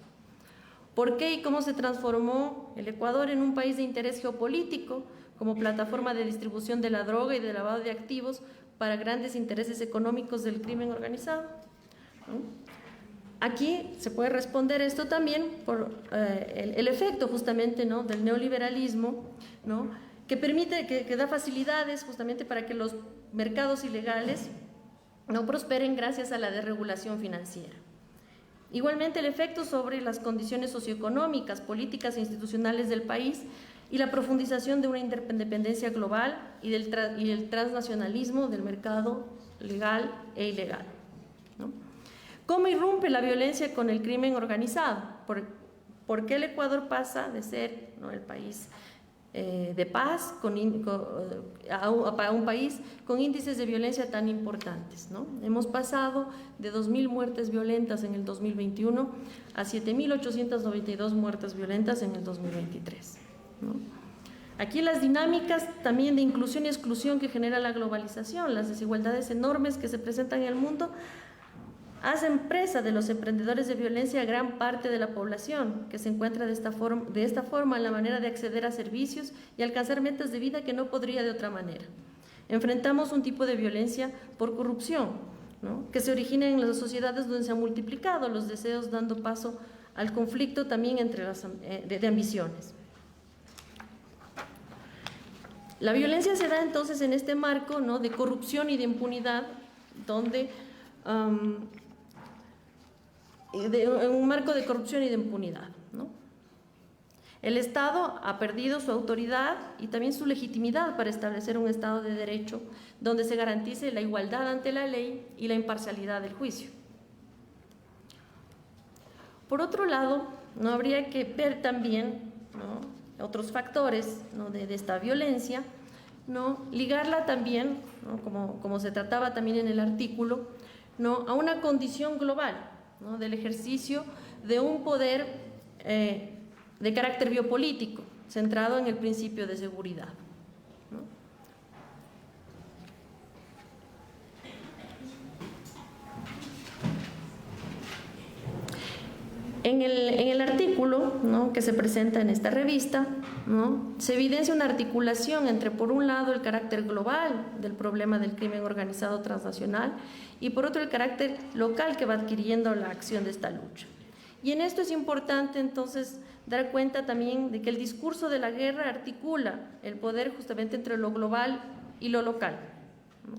¿Por qué y cómo se transformó el Ecuador en un país de interés geopolítico como plataforma de distribución de la droga y de lavado de activos para grandes intereses económicos del crimen organizado, ¿no? Aquí se puede responder esto también por el efecto justamente, ¿no?, del neoliberalismo, ¿no?, que permite, que da facilidades justamente para que los mercados ilegales no prosperen gracias a la desregulación financiera. Igualmente, el efecto sobre las condiciones socioeconómicas, políticas e institucionales del país y la profundización de una interdependencia global y el transnacionalismo del mercado legal e ilegal, ¿no? ¿Cómo irrumpe la violencia con el crimen organizado? ¿Por qué el Ecuador pasa de ser, ¿no?, el país de paz a un país con índices de violencia tan importantes, ¿no? Hemos pasado de 2.000 muertes violentas en el 2021 a 7.892 muertes violentas en el 2023, ¿no? Aquí las dinámicas también de inclusión y exclusión que genera la globalización, las desigualdades enormes que se presentan en el mundo, hacen presa de los emprendedores de violencia a gran parte de la población, que se encuentra de esta forma en la manera de acceder a servicios y alcanzar metas de vida que no podría de otra manera. Enfrentamos un tipo de violencia por corrupción, ¿no?, que se origina en las sociedades donde se han multiplicado los deseos, dando paso al conflicto también entre de ambiciones. La violencia se da entonces en este marco, ¿no?, de corrupción y de impunidad, donde en un marco de corrupción y de impunidad, ¿no? El Estado ha perdido su autoridad y también su legitimidad para establecer un Estado de Derecho donde se garantice la igualdad ante la ley y la imparcialidad del juicio. Por otro lado, no habría que ver también, ¿no?, otros factores, ¿no?, de esta violencia, ¿no?, ligarla también, ¿no?, como se trataba también en el artículo, ¿no?, a una condición global, ¿no?, del ejercicio de un poder de carácter biopolítico, centrado en el principio de seguridad, ¿no? En el artículo, ¿no?, que se presenta en esta revista, ¿no?, se evidencia una articulación entre, por un lado, el carácter global del problema del crimen organizado transnacional y, por otro, el carácter local que va adquiriendo la acción de esta lucha. Y en esto es importante, entonces, dar cuenta también de que el discurso de la guerra articula el poder justamente entre lo global y lo local, ¿no?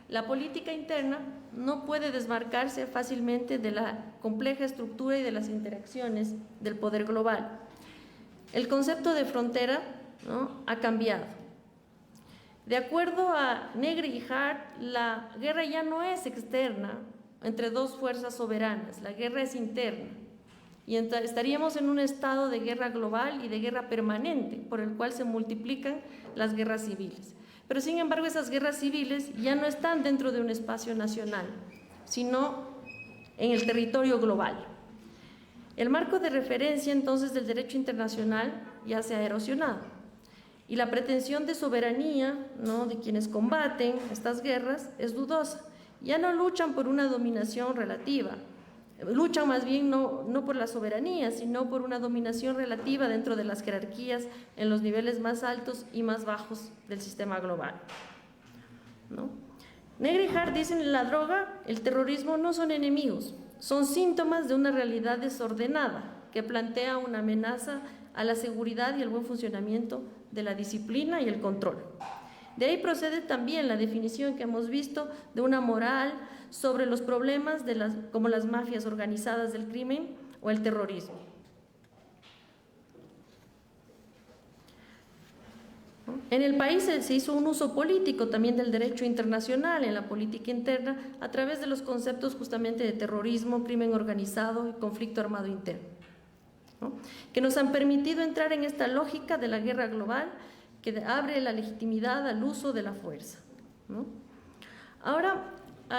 La política interna no puede desmarcarse fácilmente de la compleja estructura y de las interacciones del poder global. El concepto de frontera, ¿no?, ha cambiado. De acuerdo a Negri y Hart, la guerra ya no es externa entre dos fuerzas soberanas, la guerra es interna. Y estaríamos en un estado de guerra global y de guerra permanente, por el cual se multiplican las guerras civiles. Pero sin embargo, esas guerras civiles ya no están dentro de un espacio nacional, sino en el territorio global. El marco de referencia entonces del derecho internacional ya se ha erosionado y la pretensión de soberanía, ¿no?, de quienes combaten estas guerras es dudosa. Ya no luchan por una dominación relativa, luchan más bien no por la soberanía, sino por una dominación relativa dentro de las jerarquías en los niveles más altos y más bajos del sistema global, ¿no? Negri y Hart dicen: la droga, el terrorismo no son enemigos, son síntomas de una realidad desordenada que plantea una amenaza a la seguridad y el buen funcionamiento de la disciplina y el control. De ahí procede también la definición que hemos visto de una moral sobre los problemas como las mafias organizadas del crimen o el terrorismo. En el país se hizo un uso político también del derecho internacional en la política interna a través de los conceptos justamente de terrorismo, crimen organizado y conflicto armado interno, ¿no?, que nos han permitido entrar en esta lógica de la guerra global que abre la legitimidad al uso de la fuerza, ¿no? Ahora,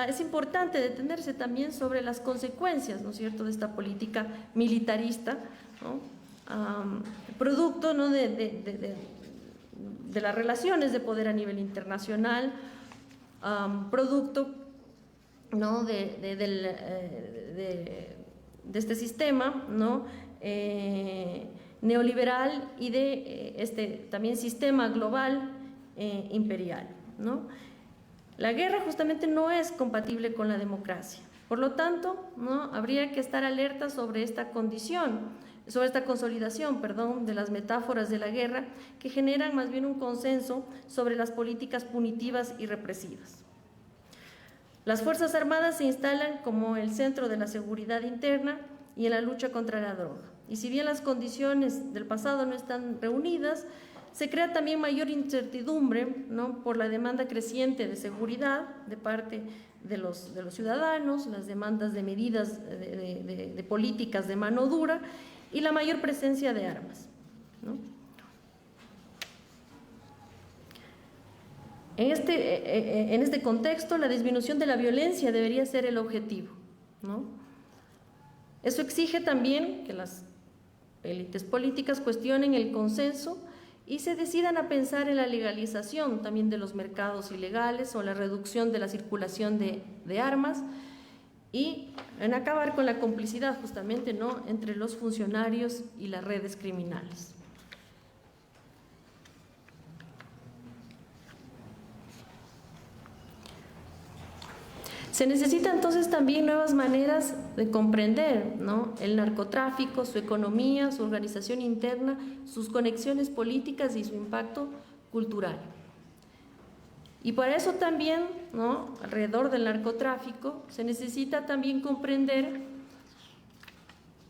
es importante detenerse también sobre las consecuencias, ¿no es cierto?, de esta política militarista, ¿no?, producto, ¿no?, de las relaciones de poder a nivel internacional, producto, ¿no?, de este sistema, ¿no?, neoliberal y de este también sistema global imperial, ¿no? La guerra justamente no es compatible con la democracia. Por lo tanto, ¿no?, habría que estar alerta sobre esta condición, sobre esta consolidación, de las metáforas de la guerra que generan más bien un consenso sobre las políticas punitivas y represivas. Las Fuerzas Armadas se instalan como el centro de la seguridad interna y en la lucha contra la droga. Y si bien las condiciones del pasado no están reunidas, se crea también mayor incertidumbre, ¿no?, por la demanda creciente de seguridad de parte de los ciudadanos, las demandas de medidas de políticas de mano dura y la mayor presencia de armas, ¿no? En este contexto, la disminución de la violencia debería ser el objetivo, ¿no? Eso exige también que las élites políticas cuestionen el consenso y se decidan a pensar en la legalización también de los mercados ilegales o la reducción de la circulación de armas y en acabar con la complicidad justamente, ¿no?, entre los funcionarios y las redes criminales. Se necesitan entonces también nuevas maneras de comprender, ¿no?, el narcotráfico, su economía, su organización interna, sus conexiones políticas y su impacto cultural. Y para eso también, ¿no?, alrededor del narcotráfico, se necesita también comprender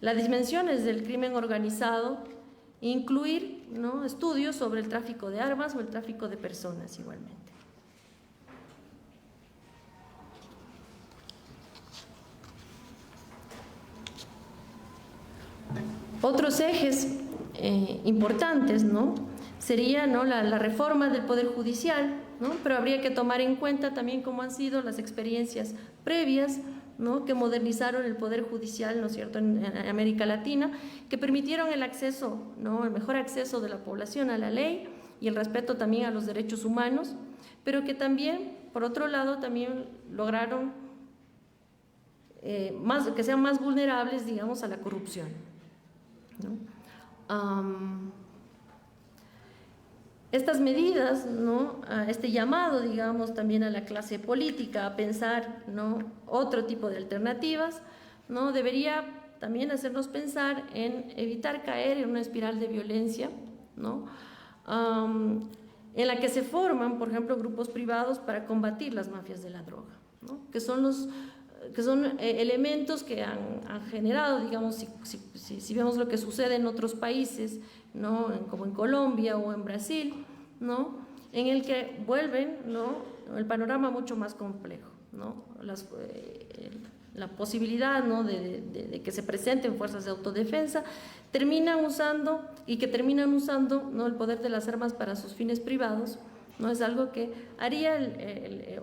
las dimensiones del crimen organizado e incluir, ¿no?, estudios sobre el tráfico de armas o el tráfico de personas igualmente. Otros ejes importantes, ¿no?, sería, ¿no?, la reforma del Poder Judicial, ¿no?, pero habría que tomar en cuenta también cómo han sido las experiencias previas, ¿no?, que modernizaron el Poder Judicial, ¿no es cierto?, en América Latina, que permitieron el acceso, ¿no?, el mejor acceso de la población a la ley y el respeto también a los derechos humanos, pero que también, por otro lado, también lograron que sean más vulnerables, digamos, a la corrupción, ¿no? Estas medidas, ¿no?, este llamado, digamos, también a la clase política a pensar, ¿no?, otro tipo de alternativas, ¿no?, debería también hacernos pensar en evitar caer en una espiral de violencia, ¿no?, en la que se forman, por ejemplo, grupos privados para combatir las mafias de la droga, ¿no?, que son elementos que han generado, digamos, si vemos lo que sucede en otros países, ¿no?, como en Colombia o en Brasil, ¿no?, en el que vuelven, ¿no?, el panorama mucho más complejo, ¿no?, la posibilidad, ¿no?, de que se presenten fuerzas de autodefensa terminan usando, ¿no?, el poder de las armas para sus fines privados, ¿no? Es algo que haría el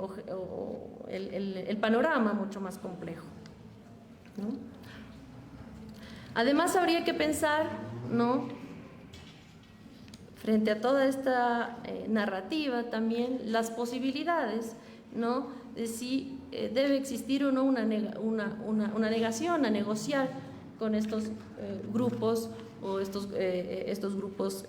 panorama mucho más complejo, ¿no? Además, habría que pensar, ¿no?, frente a toda esta narrativa también, las posibilidades, ¿no?, de si debe existir o no una negación a negociar con estos grupos o estos grupos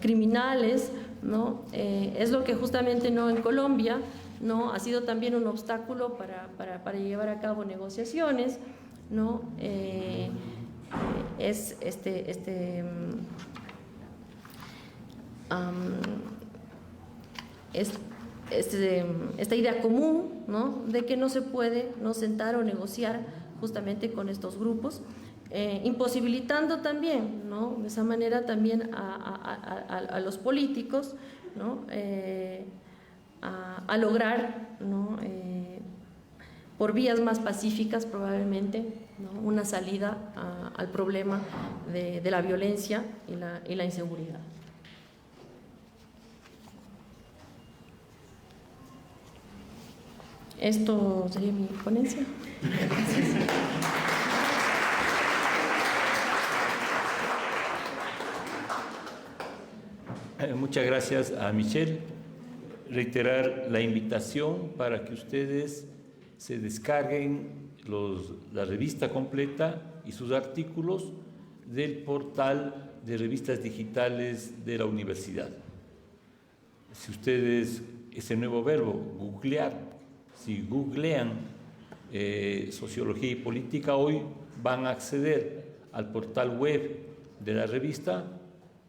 criminales, ¿no? Es lo que justamente, ¿no?, en Colombia, ¿no?, ha sido también un obstáculo para llevar a cabo negociaciones, ¿no? Es esta idea común, ¿no?, de que no se puede no sentar o negociar justamente con estos grupos, imposibilitando también, ¿no?, de esa manera también a los políticos, ¿no?, a lograr, ¿no?, por vías más pacíficas probablemente, ¿no?, una salida al problema de la violencia y la inseguridad. Esto sería mi ponencia. Gracias. Muchas gracias a Michelle. Reiterar la invitación para que ustedes se descarguen la revista completa y sus artículos del portal de revistas digitales de la universidad. si ustedes, ese nuevo verbo, googlear, si googlean Sociología y Política Hoy, van a acceder al portal web de la revista.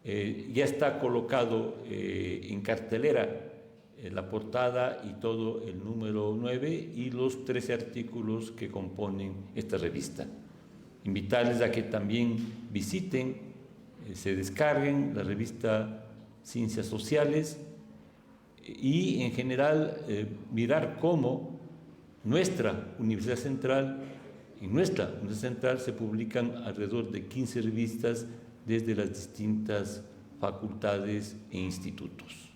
Ya está colocado en cartelera la portada y todo el número 9 y los 13 artículos que componen esta revista. Invitarles a que también visiten, se descarguen la revista Ciencias Sociales y en general mirar cómo nuestra Universidad Central, en nuestra Universidad Central se publican alrededor de 15 revistas desde las distintas facultades e institutos.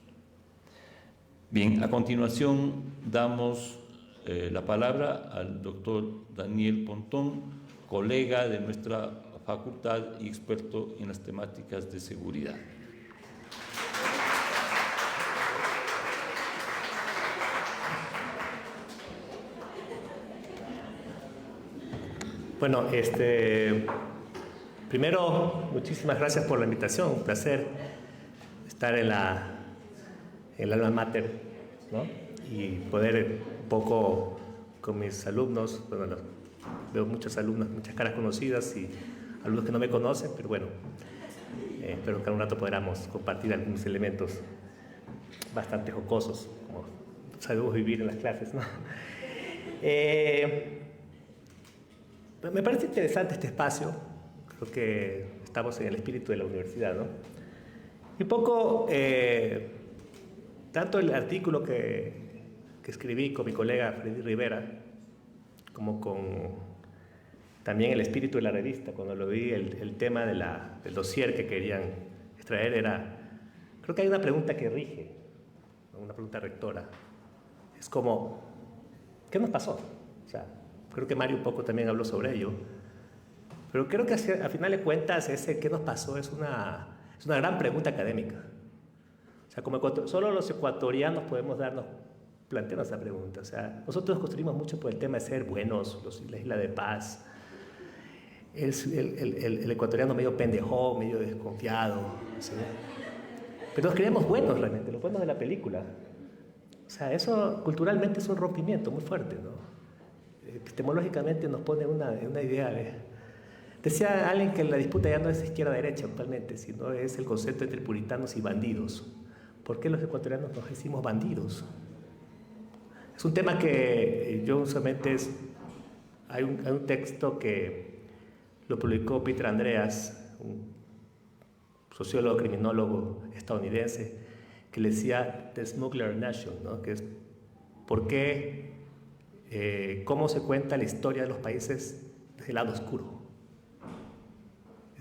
Bien, a continuación damos la palabra al doctor Daniel Pontón, colega de nuestra facultad y experto en las temáticas de seguridad. Bueno, primero, muchísimas gracias por la invitación. Un placer estar en el alma mater, ¿no? Y poder un poco con mis alumnos, bueno, veo muchos alumnos, muchas caras conocidas y alumnos que no me conocen, pero bueno, espero que en un rato podamos compartir algunos elementos bastante jocosos, como sabemos vivir en las clases, ¿no? Me parece interesante este espacio, creo que estamos en el espíritu de la universidad, ¿no? Y un poco, tanto el artículo que escribí con mi colega Freddy Rivera, como con también el espíritu de la revista, cuando lo vi, el tema del dossier que querían extraer era, creo que hay una pregunta que rige, una pregunta rectora, es como, ¿qué nos pasó? O sea, creo que Mario un poco también habló sobre ello, pero creo que al final de cuentas ese ¿qué nos pasó? Es una gran pregunta académica. O sea, como solo los ecuatorianos podemos plantearnos esa pregunta. O sea, nosotros construimos mucho por el tema de ser buenos, la isla de paz. Es el ecuatoriano medio pendejo, medio desconfiado, ¿sí? Pero nos creemos buenos realmente, los buenos de la película. O sea, eso culturalmente es un rompimiento muy fuerte, ¿no? Epistemológicamente nos pone una idea de... Decía alguien que la disputa ya no es izquierda-derecha actualmente, sino es el concepto entre puritanos y bandidos. ¿Por qué los ecuatorianos nos decimos bandidos? Es un tema que yo usualmente hay un texto que lo publicó Peter Andreas, un sociólogo, criminólogo estadounidense, que le decía The Smuggler Nation, ¿no? Que es ¿por qué, cómo se cuenta la historia de los países desde el lado oscuro?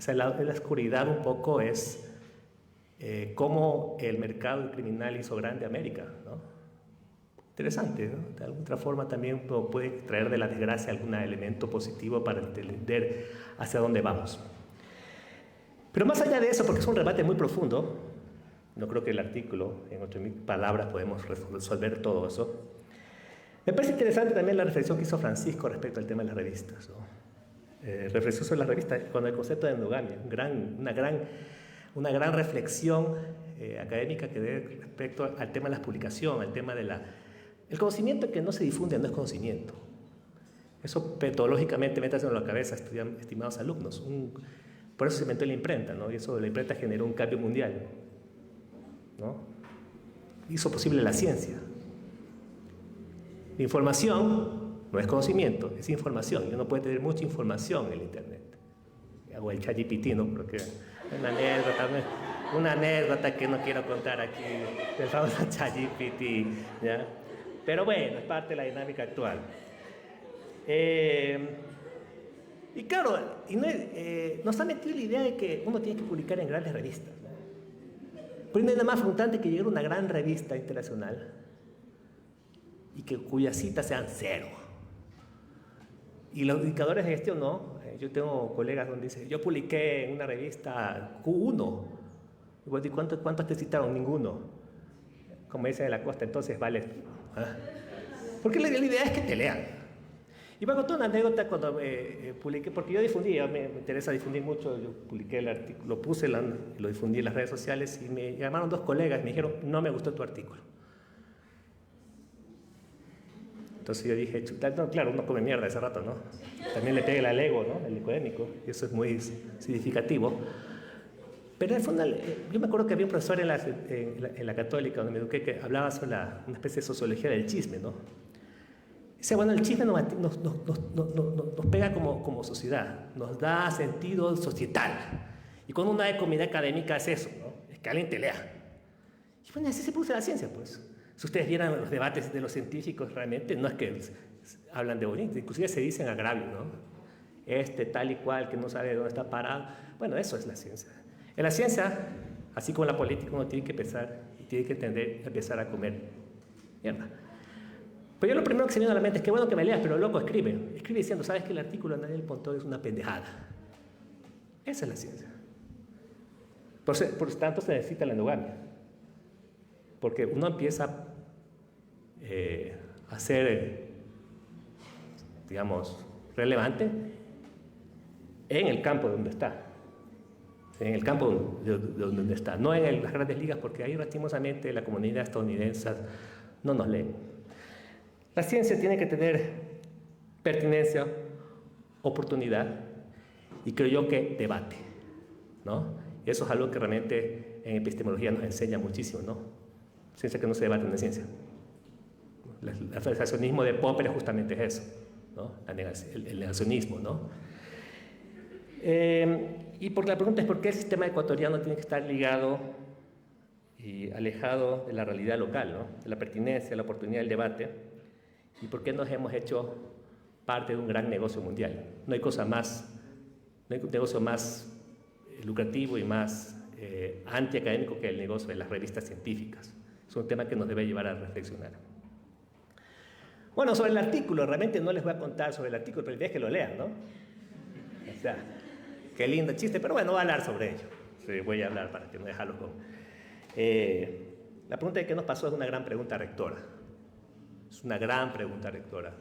La oscuridad un poco es cómo el mercado criminal hizo grande América, ¿no? Interesante, ¿no? De alguna otra forma también puede traer de la desgracia algún elemento positivo para entender hacia dónde vamos. Pero más allá de eso, porque es un debate muy profundo, no creo que el artículo, en 8.000 palabras, podemos resolver todo eso. Me parece interesante también la reflexión que hizo Francisco respecto al tema de las revistas, ¿no? Reflexión sobre las revistas con el concepto de endogamia, una gran reflexión académica que dé respecto al tema de la publicación, al tema de el conocimiento que no se difunde no es conocimiento. Eso metodológicamente métaselo en la cabeza, estimados alumnos. Por eso se inventó la imprenta, ¿no? Y eso de la imprenta generó un cambio mundial, ¿no? Hizo posible la ciencia. La información no es conocimiento, es información. Y uno puede tener mucha información en el internet. O el ChatGPT, ¿no? Porque una anécdota que no quiero contar aquí del famoso ChatGPT, ¿ya? Pero bueno, es parte de la dinámica actual. Y claro, nos ha metido la idea de que uno tiene que publicar en grandes revistas, ¿no? Pero no hay nada más frustrante que llegar a una gran revista internacional y cuyas citas sean cero. Y los indicadores de gestión no. Yo tengo colegas donde dicen, yo publiqué en una revista Q1. ¿Y cuántos te citaron? Ninguno. Como dicen en la costa, entonces vale. ¿Ah? Porque la idea es que te lean. Y voy a contar una anécdota cuando publiqué, porque yo difundí, me interesa difundir mucho, yo publiqué el artículo, lo puse, lo difundí en las redes sociales y me llamaron 2 colegas y me dijeron, no me gustó tu artículo. Entonces yo dije, chuta, no, claro, uno come mierda ese rato, ¿no? También le pega el ego, ¿no? El académico, y eso es muy significativo. Pero en el fondo, yo me acuerdo que había un profesor en la Católica, donde me eduqué, que hablaba sobre una especie de sociología del chisme, ¿no? Dice, bueno, el chisme nos pega como sociedad, nos da sentido societal. Y cuando una comunidad académica es eso, ¿no? Es que alguien te lea. Y bueno, así se produce la ciencia, pues. Si ustedes vieran los debates de los científicos, realmente no es que hablan de bonito, inclusive se dicen agravios, ¿no? Tal y cual, que no sabe dónde está parado. Bueno, eso es la ciencia. En la ciencia, así como en la política, uno tiene que pensar y tiene que entender, empezar a comer mierda. Pero yo lo primero que se me viene a la mente es que bueno que me leas, pero loco, escribe diciendo, ¿sabes que el artículo de Daniel Pontón es una pendejada? Esa es la ciencia. Por tanto, se necesita la endogamia. Porque uno empieza a ser, digamos, relevante en el campo donde está. En el campo de donde está. No en las grandes ligas, porque ahí lastimosamente la comunidad estadounidense no nos lee. La ciencia tiene que tener pertinencia, oportunidad y creo yo que debate, ¿no? Y eso es algo que realmente en epistemología nos enseña muchísimo, ¿no? Ciencia que no se debate en la ciencia. El negacionismo de Popper justamente es eso, ¿no? El negacionismo, ¿no? Y porque la pregunta es por qué el sistema ecuatoriano tiene que estar ligado y alejado de la realidad local, ¿no? De la pertinencia, la oportunidad del debate, y por qué nos hemos hecho parte de un gran negocio mundial. No hay negocio más lucrativo y más antiacadémico que el negocio de las revistas científicas. Es un tema que nos debe llevar a reflexionar. Bueno, sobre el artículo, realmente no les voy a contar sobre el artículo, pero la idea es que lo lean, ¿no? O sea, qué lindo chiste, pero bueno, voy a hablar sobre ello. Sí, voy a hablar para que no dejarlo con... La pregunta de qué nos pasó es una gran pregunta rectora. Es una gran pregunta rectora.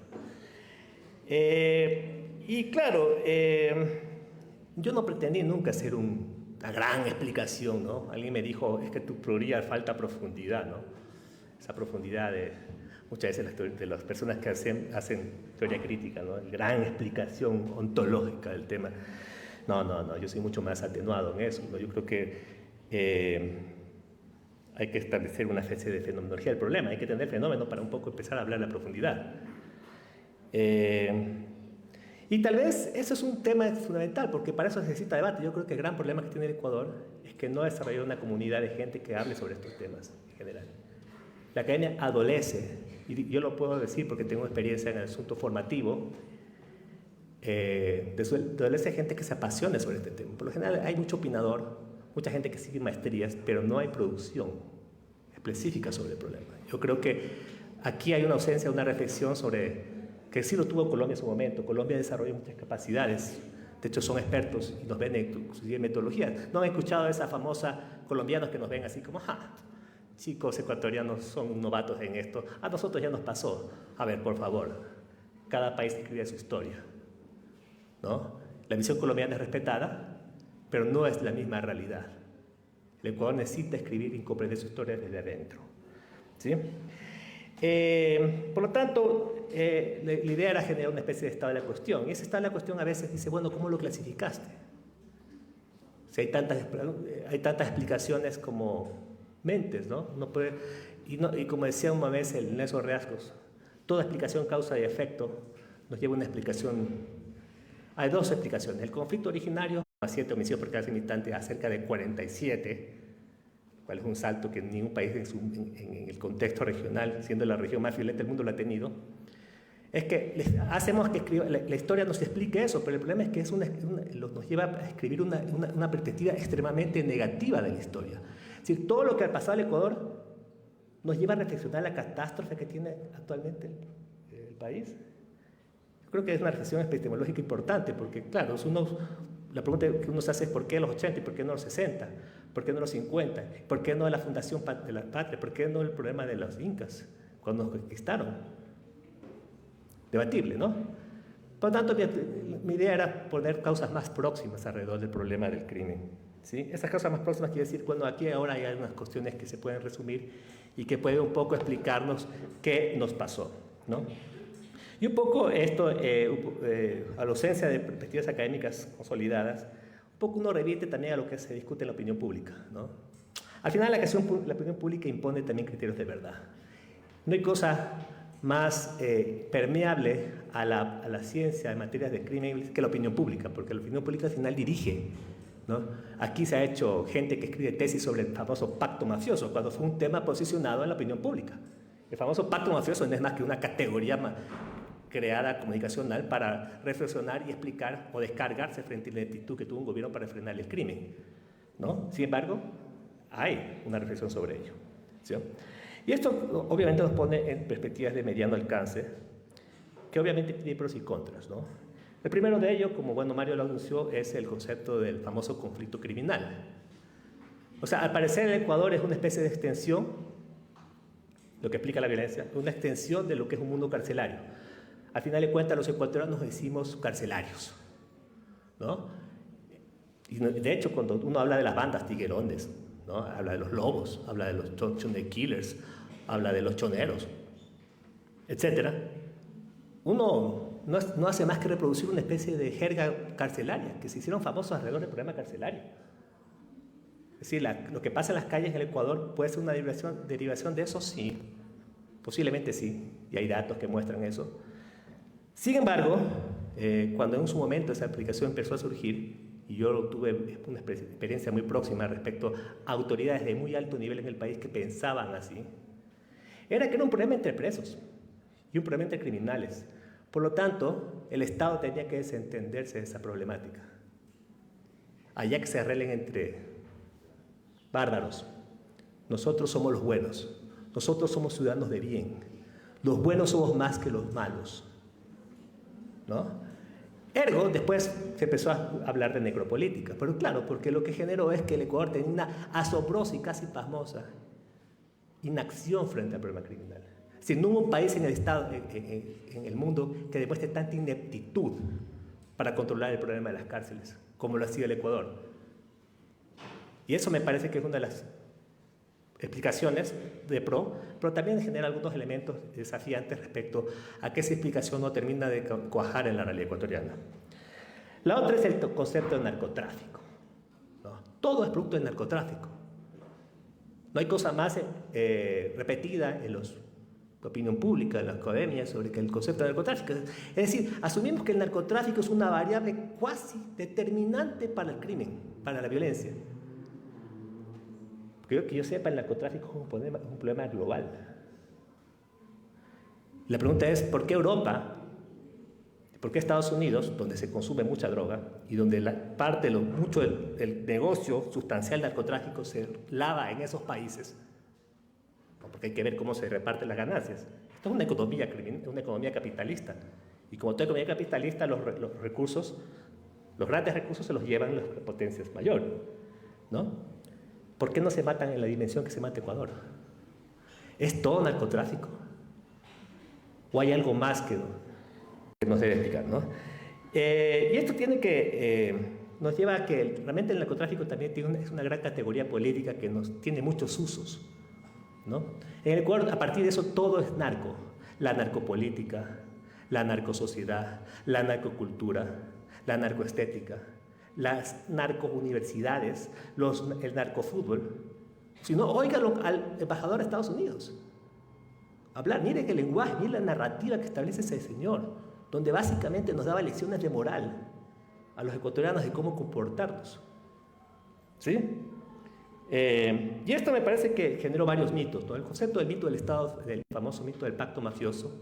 Y claro, yo no pretendí nunca hacer una gran explicación, ¿no? Alguien me dijo, es que tu teoría falta profundidad, ¿no? Esa profundidad de muchas veces de las personas que hacen teoría crítica, ¿no? Gran explicación ontológica del tema. No, yo soy mucho más atenuado en eso, ¿no? Yo creo que hay que establecer una especie de fenomenología del problema, hay que tener fenómeno para un poco empezar a hablar a profundidad. Y tal vez eso es un tema fundamental, porque para eso se necesita debate. Yo creo que el gran problema que tiene el Ecuador es que no ha desarrollado una comunidad de gente que hable sobre estos temas en general. La academia adolece, y yo lo puedo decir porque tengo experiencia en el asunto formativo, adolece gente que se apasione sobre este tema. Por lo general hay mucho opinador, mucha gente que sigue maestrías, pero no hay producción específica sobre el problema. Yo creo que aquí hay una ausencia de una reflexión sobre, que sí lo tuvo Colombia en su momento. Colombia desarrolla muchas capacidades, de hecho son expertos y nos ven en metodologías. No han escuchado esa famosa colombianos que nos ven así como, chicos ecuatorianos son novatos en esto, a nosotros ya nos pasó. A ver, por favor, cada país escribe su historia, ¿no? La visión colombiana es respetada, pero no es la misma realidad. El Ecuador necesita escribir y comprender su historia desde adentro, ¿sí? Por lo tanto, la idea era generar una especie de estado de la cuestión. Y ese estado de la cuestión a veces dice, bueno, ¿cómo lo clasificaste? Si hay tantas explicaciones como mentes, ¿no? Y como decía una vez el Nelson Riascos, toda explicación causa y efecto nos lleva a una explicación. Hay 2 explicaciones. El conflicto originario, 7 homicidios por cada habitante, a cerca de 47, cual es un salto que ningún país en el contexto regional, siendo la región más violenta del mundo, lo ha tenido. Es que hacemos que la historia nos explique eso, pero el problema es que nos lleva a escribir una perspectiva extremadamente negativa de la historia. Es decir, todo lo que ha pasado al Ecuador nos lleva a reflexionar la catástrofe que tiene actualmente el país. Yo creo que es una reflexión epistemológica importante, porque claro, la pregunta que uno se hace es ¿por qué los 80 y por qué no los 60? ¿Por qué no los 50? ¿Por qué no la fundación de la patria? ¿Por qué no el problema de los incas cuando nos conquistaron? Debatible, ¿no? Por lo tanto, mi idea era poner causas más próximas alrededor del problema del crimen, ¿sí? Esas causas más próximas quiere decir, bueno, aquí ahora hay algunas cuestiones que se pueden resumir y que pueden un poco explicarnos qué nos pasó, ¿no? Y un poco esto, a la ausencia de perspectivas académicas consolidadas, un poco uno revierte también a lo que se discute en la opinión pública, ¿no? Al final la opinión pública impone también criterios de verdad. No hay cosa más permeable a la ciencia en materias de crimen que la opinión pública, porque la opinión pública al final dirige, ¿no? Aquí se ha hecho gente que escribe tesis sobre el famoso pacto mafioso, cuando fue un tema posicionado en la opinión pública. El famoso pacto mafioso no es más que una categoría creada comunicacional para reflexionar y explicar o descargarse frente a la actitud que tuvo un gobierno para frenar el crimen, ¿no? Sin embargo, hay una reflexión sobre ello, ¿sí? Y esto obviamente nos pone en perspectivas de mediano alcance, que obviamente tiene pros y contras, ¿no? El primero de ellos, como bueno Mario lo anunció, es el concepto del famoso conflicto criminal. O sea, al parecer el Ecuador es una especie de extensión, lo que explica la violencia, una extensión de lo que es un mundo carcelario. Al final de cuentas, los ecuatorianos nos decimos carcelarios, ¿no? Y de hecho, cuando uno habla de las bandas tiguerones, ¿no? Habla de los lobos, habla de los chone killers, habla de los choneros, etc. Uno no hace más que reproducir una especie de jerga carcelaria, que se hicieron famosos alrededor del problema carcelario. Es decir, lo que pasa en las calles en el Ecuador puede ser una derivación de eso, sí, posiblemente sí, y hay datos que muestran eso. Sin embargo, cuando en su momento esa aplicación empezó a surgir, y yo tuve una experiencia muy próxima respecto a autoridades de muy alto nivel en el país que pensaban así, era que era un problema entre presos y un problema entre criminales. Por lo tanto, el Estado tenía que desentenderse de esa problemática. Allá que se arreglen entre bárbaros. Nosotros somos los buenos. Nosotros somos ciudadanos de bien. Los buenos somos más que los malos, ¿no? Ergo, después se empezó a hablar de necropolítica, pero claro, porque lo que generó es que el Ecuador tenía una asombrosa y casi pasmosa inacción frente al problema criminal. Es decir, no hubo un país en el Estado, en el mundo, que demuestre tanta ineptitud para controlar el problema de las cárceles, como lo ha sido el Ecuador. Y eso me parece que es una de las explicaciones de pro, pero también genera algunos elementos desafiantes respecto a que esa explicación no termina de cuajar en la realidad ecuatoriana. La otra es el concepto de narcotráfico, ¿no? Todo es producto del narcotráfico. No hay cosa más repetida en la opinión pública, en la academia, sobre que el concepto de narcotráfico. Es decir, asumimos que el narcotráfico es una variable cuasi determinante para el crimen, para la violencia. Creo que yo sepa, el narcotráfico es un problema global. La pregunta es, ¿por qué Europa, por qué Estados Unidos, donde se consume mucha droga y donde mucho del negocio sustancial del narcotráfico se lava en esos países? Porque hay que ver cómo se reparten las ganancias. Esto es una economía capitalista. Y como toda economía capitalista, los grandes recursos se los llevan las potencias mayores, ¿no? ¿Por qué no se matan en la dimensión que se mata Ecuador? ¿Es todo narcotráfico? ¿O hay algo más que no se debe explicar, ¿no? Y esto nos lleva a que realmente el narcotráfico también es una gran categoría política que tiene muchos usos, ¿no? En el Ecuador, a partir de eso, todo es narco. La narcopolítica, la narcosociedad, la narcocultura, la narcoestética, las narcouniversidades, el narcofútbol. Si no, óigalo al embajador de Estados Unidos hablar. Mire el lenguaje, mire la narrativa que establece ese señor, donde básicamente nos daba lecciones de moral a los ecuatorianos de cómo comportarnos, ¿sí? Y esto me parece que generó varios mitos, ¿no? El concepto del mito del Estado, del famoso mito del pacto mafioso,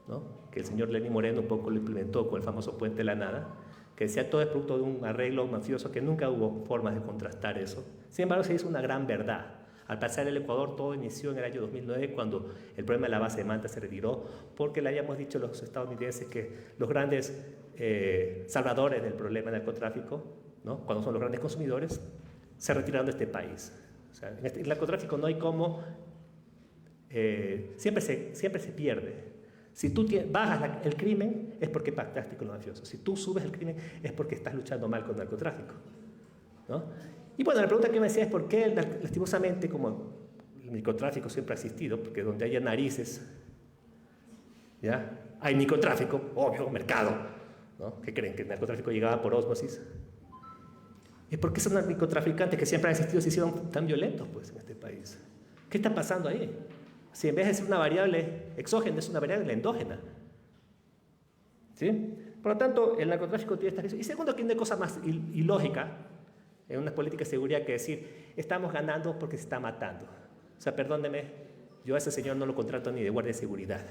¿no? Que el señor Lenín Moreno un poco lo implementó con el famoso Puente de la Nada, que decía todo es producto de un arreglo mafioso, que nunca hubo formas de contrastar eso. Sin embargo, se hizo una gran verdad. Al pasar el Ecuador, todo inició en el año 2009, cuando el problema de la base de Manta se retiró, porque le habíamos dicho a los estadounidenses que los grandes salvadores del problema del narcotráfico, ¿no? Cuando son los grandes consumidores, se retiraron de este país. O sea, en el narcotráfico no hay cómo, siempre se pierde. Si tú bajas el crimen, es porque pactaste con los mafiosos. Si tú subes el crimen, es porque estás luchando mal con el narcotráfico, ¿no? Y bueno, la pregunta que me decía es por qué, lastimosamente, como el microtráfico siempre ha existido, porque donde haya narices, ¿ya? Hay microtráfico, obvio, mercado, ¿no? ¿Qué creen? ¿Que el narcotráfico llegaba por ósmosis? ¿Y por qué esos narcotraficantes que siempre han existido se hicieron tan violentos, pues, en este país? ¿Qué está pasando ahí? Si en vez de ser una variable exógena, es una variable endógena. ¿Sí? Por lo tanto, el narcotráfico tiene estas... Y segundo, tiene cosa más ilógica en una política de seguridad que decir, estamos ganando porque se está matando. O sea, perdóneme, yo a ese señor no lo contrato ni de guardia de seguridad.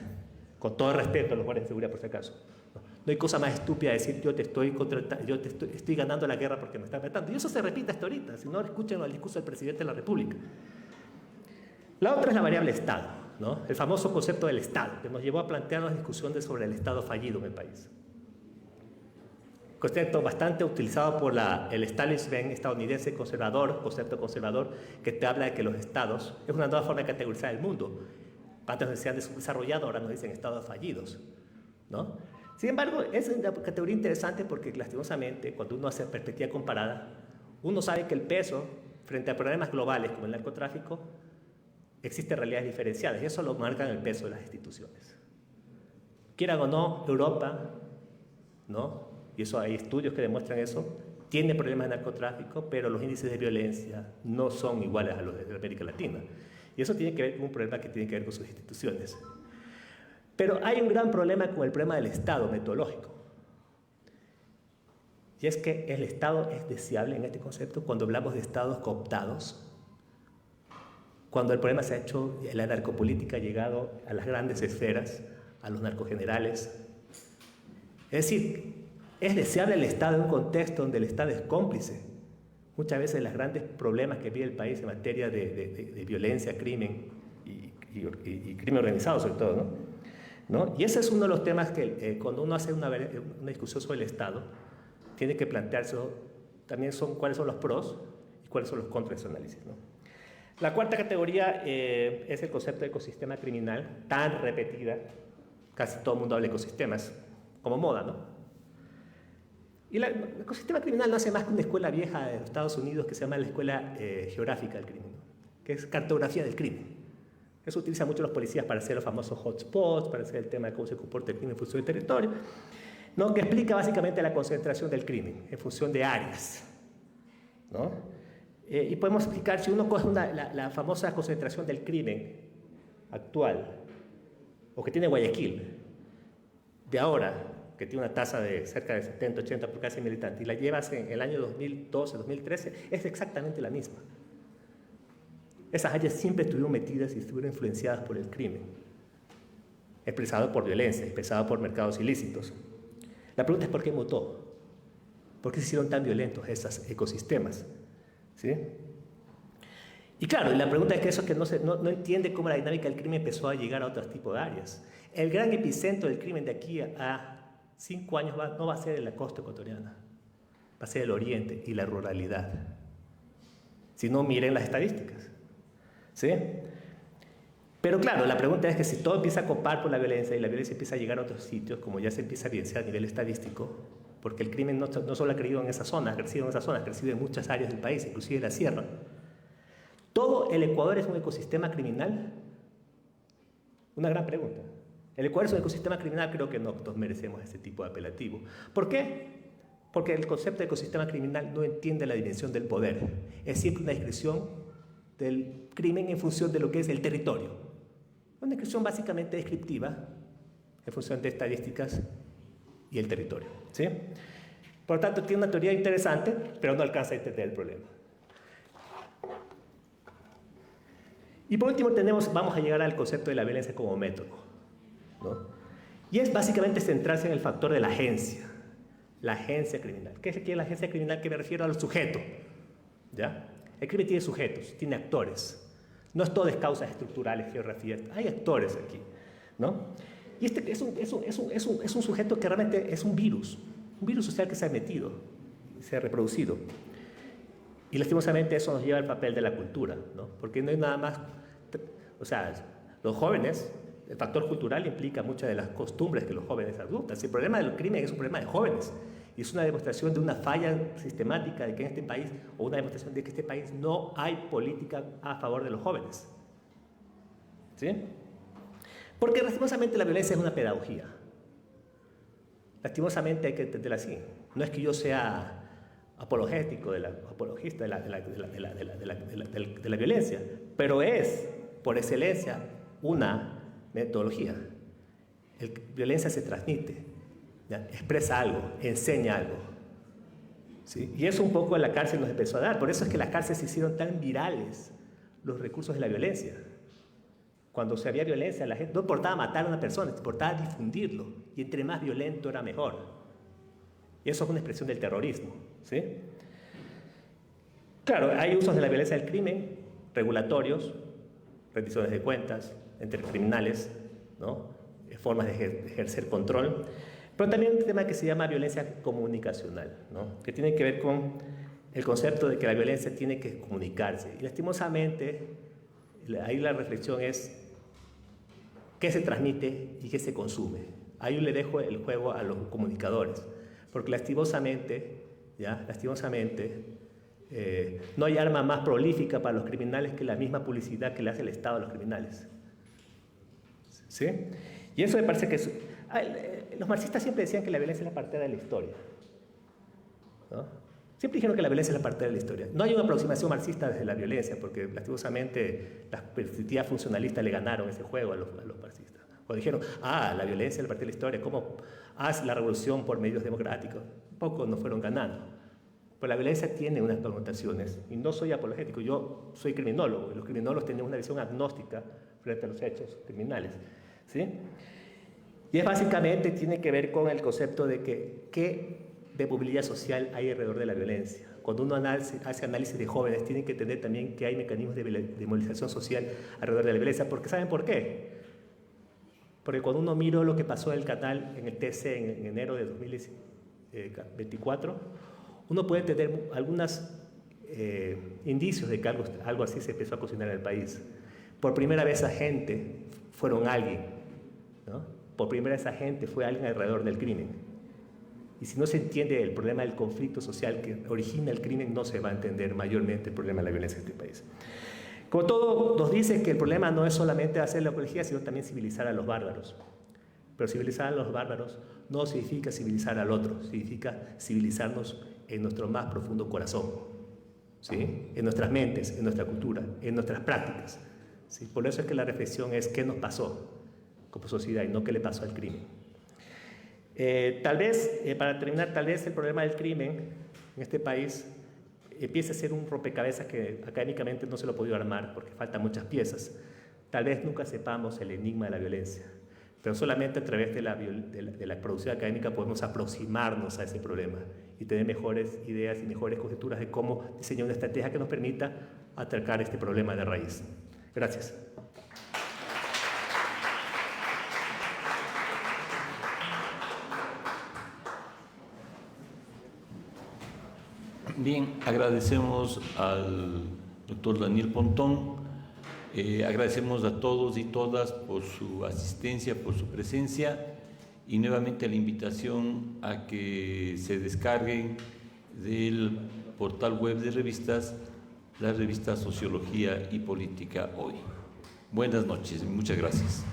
Con todo respeto a los guardias de seguridad, por si acaso. No hay cosa más estúpida de decir, yo te estoy ganando la guerra porque me están matando. Y eso se repite hasta ahorita, si no escuchen el discurso del presidente de la República. La otra es la variable Estado, ¿no? El famoso concepto del Estado, que nos llevó a plantear las discusiones sobre el Estado fallido en el país. Concepto bastante utilizado por el establishment estadounidense conservador, concepto conservador, que te habla de que los estados es una nueva forma de categorizar el mundo. Antes nos decían desarrollado, ahora nos dicen estados fallidos, ¿no? Sin embargo, es una categoría interesante porque, lastimosamente, cuando uno hace perspectiva comparada, uno sabe que el peso frente a problemas globales como el narcotráfico existen realidades diferenciadas y eso lo marcan el peso de las instituciones. Quieran o no, Europa, ¿no? Y eso hay estudios que demuestran eso, tiene problemas de narcotráfico, pero los índices de violencia no son iguales a los de América Latina. Y eso tiene que ver con un problema que tiene que ver con sus instituciones. Pero hay un gran problema con el problema del Estado metodológico. Y es que el Estado es deseable en este concepto cuando hablamos de Estados cooptados, cuando el problema se ha hecho, la narcopolítica ha llegado a las grandes esferas, a los narcogenerales. Es decir, es deseable el Estado en un contexto donde el Estado es cómplice. Muchas veces los grandes problemas que vive el país en materia de violencia, crimen y crimen organizado sobre todo, ¿no? Y ese es uno de los temas que cuando uno hace una discusión sobre el Estado, tiene que plantearse también cuáles son los pros y cuáles son los contras de ese análisis, ¿no? La cuarta categoría es el concepto de ecosistema criminal, tan repetida, casi todo el mundo habla de ecosistemas, como moda, ¿no? Y el ecosistema criminal no hace más que una escuela vieja de Estados Unidos que se llama la Escuela Geográfica del Crimen, ¿no? Que es cartografía del crimen. Eso utiliza mucho los policías para hacer los famosos hotspots, para hacer el tema de cómo se comporta el crimen en función del territorio, ¿no? Que explica básicamente la concentración del crimen en función de áreas, ¿no? Y podemos explicar, si uno coge la famosa concentración del crimen actual, o que tiene Guayaquil, de ahora, que tiene una tasa de cerca de 70-80 por cada 100 militantes, y la llevas en el año 2012-2013, es exactamente la misma. Esas áreas siempre estuvieron metidas y estuvieron influenciadas por el crimen, expresado por violencia, expresado por mercados ilícitos. La pregunta es ¿por qué mutó? ¿Por qué se hicieron tan violentos esos ecosistemas? ¿Sí? Y claro, la pregunta es que eso que no entiende cómo la dinámica del crimen empezó a llegar a otros tipos de áreas. El gran epicentro del crimen de aquí a 5 años no va a ser en la costa ecuatoriana, va a ser el oriente y la ruralidad. Si no, miren las estadísticas, ¿sí? Pero claro, la pregunta es que si todo empieza a copar por la violencia y la violencia empieza a llegar a otros sitios, como ya se empieza a evidenciar a nivel estadístico, porque el crimen no solo ha crecido en esa zona, ha crecido en muchas áreas del país, inclusive en la sierra. ¿Todo el Ecuador es un ecosistema criminal? Una gran pregunta. ¿El Ecuador es un ecosistema criminal? Creo que no todos merecemos ese tipo de apelativo. ¿Por qué? Porque el concepto de ecosistema criminal no entiende la dimensión del poder. Es siempre una descripción del crimen en función de lo que es el territorio. Una descripción básicamente descriptiva en función de estadísticas y el territorio, ¿sí? Por lo tanto, tiene una teoría interesante, pero no alcanza a entender el problema. Y por último vamos a llegar al concepto de la violencia como método, ¿no? Y es básicamente centrarse en el factor de la agencia criminal. ¿Qué es la agencia criminal? Que me refiero al sujeto, ¿ya? El crimen tiene sujetos, tiene actores. No es todo de causas estructurales, geografías, hay actores aquí, ¿no? Y este es un sujeto que realmente es un virus social que se ha metido, se ha reproducido. Y lastimosamente eso nos lleva al papel de la cultura, ¿no? Porque no hay nada más, o sea, los jóvenes El factor cultural implica muchas de las costumbres que los jóvenes adoptan. Si el problema del crimen es un problema de jóvenes y es una demostración de una falla sistemática de que en este país, o una demostración de que en este país no hay política a favor de los jóvenes. ¿Sí? Porque lastimosamente la violencia es una pedagogía. Lastimosamente hay que entenderla así. No es que yo sea apologista de la violencia, pero es, por excelencia, una metodología. La violencia se transmite, ¿ya? Expresa algo, enseña algo. ¿Sí? Y eso un poco la cárcel nos empezó a dar. Por eso es que las cárceles se hicieron tan virales, los recursos de la violencia. Cuando se había violencia, la gente no importaba matar a una persona, importaba difundirlo. Y entre más violento era mejor. Y eso es una expresión del terrorismo. ¿Sí? Claro, hay usos de la violencia del crimen, regulatorios, rendiciones de cuentas entre criminales, ¿no? Formas de ejercer control, pero también un tema que se llama violencia comunicacional, ¿no? Que tiene que ver con el concepto de que la violencia tiene que comunicarse. Y lastimosamente, ahí la reflexión es qué se transmite y qué se consume. Ahí le dejo el juego a los comunicadores, porque lastimosamente, no hay arma más prolífica para los criminales que la misma publicidad que le hace el Estado a los criminales. ¿Sí? Y eso me parece que los marxistas siempre decían que la violencia es la partera de la historia, ¿no? Siempre dijeron que la violencia es la partera de la historia. No hay una aproximación marxista desde la violencia, porque lastimosamente las perspectivas funcionalistas le ganaron ese juego a los marxistas. O dijeron, la violencia es la partera de la historia, ¿cómo haz la revolución por medios democráticos? Pocos nos fueron ganando. Pero la violencia tiene unas connotaciones, y no soy apologético, yo soy criminólogo, y los criminólogos tienen una visión agnóstica frente a los hechos criminales, ¿sí? Y es básicamente, tiene que ver con el concepto de qué de movilidad social hay alrededor de la violencia. Cuando uno hace análisis de jóvenes, tiene que entender también que hay mecanismos de movilización social alrededor de la violencia, porque ¿saben por qué? Porque cuando uno miró lo que pasó en el canal, en el TC, en enero de 2024, uno puede tener algunos indicios de que algo así se empezó a cocinar en el país. Por primera vez esa gente fueron alguien, ¿no? Por primera vez esa gente fue alguien alrededor del crimen. Y si no se entiende el problema del conflicto social que origina el crimen, no se va a entender mayormente el problema de la violencia en este país. Como todo nos dice que el problema no es solamente hacer la apología, sino también civilizar a los bárbaros. Pero civilizar a los bárbaros no significa civilizar al otro, significa civilizarnos en nuestro más profundo corazón, ¿sí? En nuestras mentes, en nuestra cultura, en nuestras prácticas, ¿sí? Por eso es que la reflexión es qué nos pasó como sociedad y no qué le pasó al crimen. Tal vez, para terminar, tal vez el problema del crimen en este país empiece a ser un rompecabezas que académicamente no se lo ha podido armar porque faltan muchas piezas. Tal vez nunca sepamos el enigma de la violencia, pero solamente a través de la producción académica podemos aproximarnos a ese problema y tener mejores ideas y mejores conjeturas de cómo diseñar una estrategia que nos permita atacar este problema de raíz. Gracias. Bien, agradecemos al doctor Daniel Pontón, agradecemos a todos y todas por su asistencia, por su presencia y nuevamente la invitación a que se descarguen del portal web de revistas, la revista Sociología y Política Hoy. Buenas noches y muchas gracias.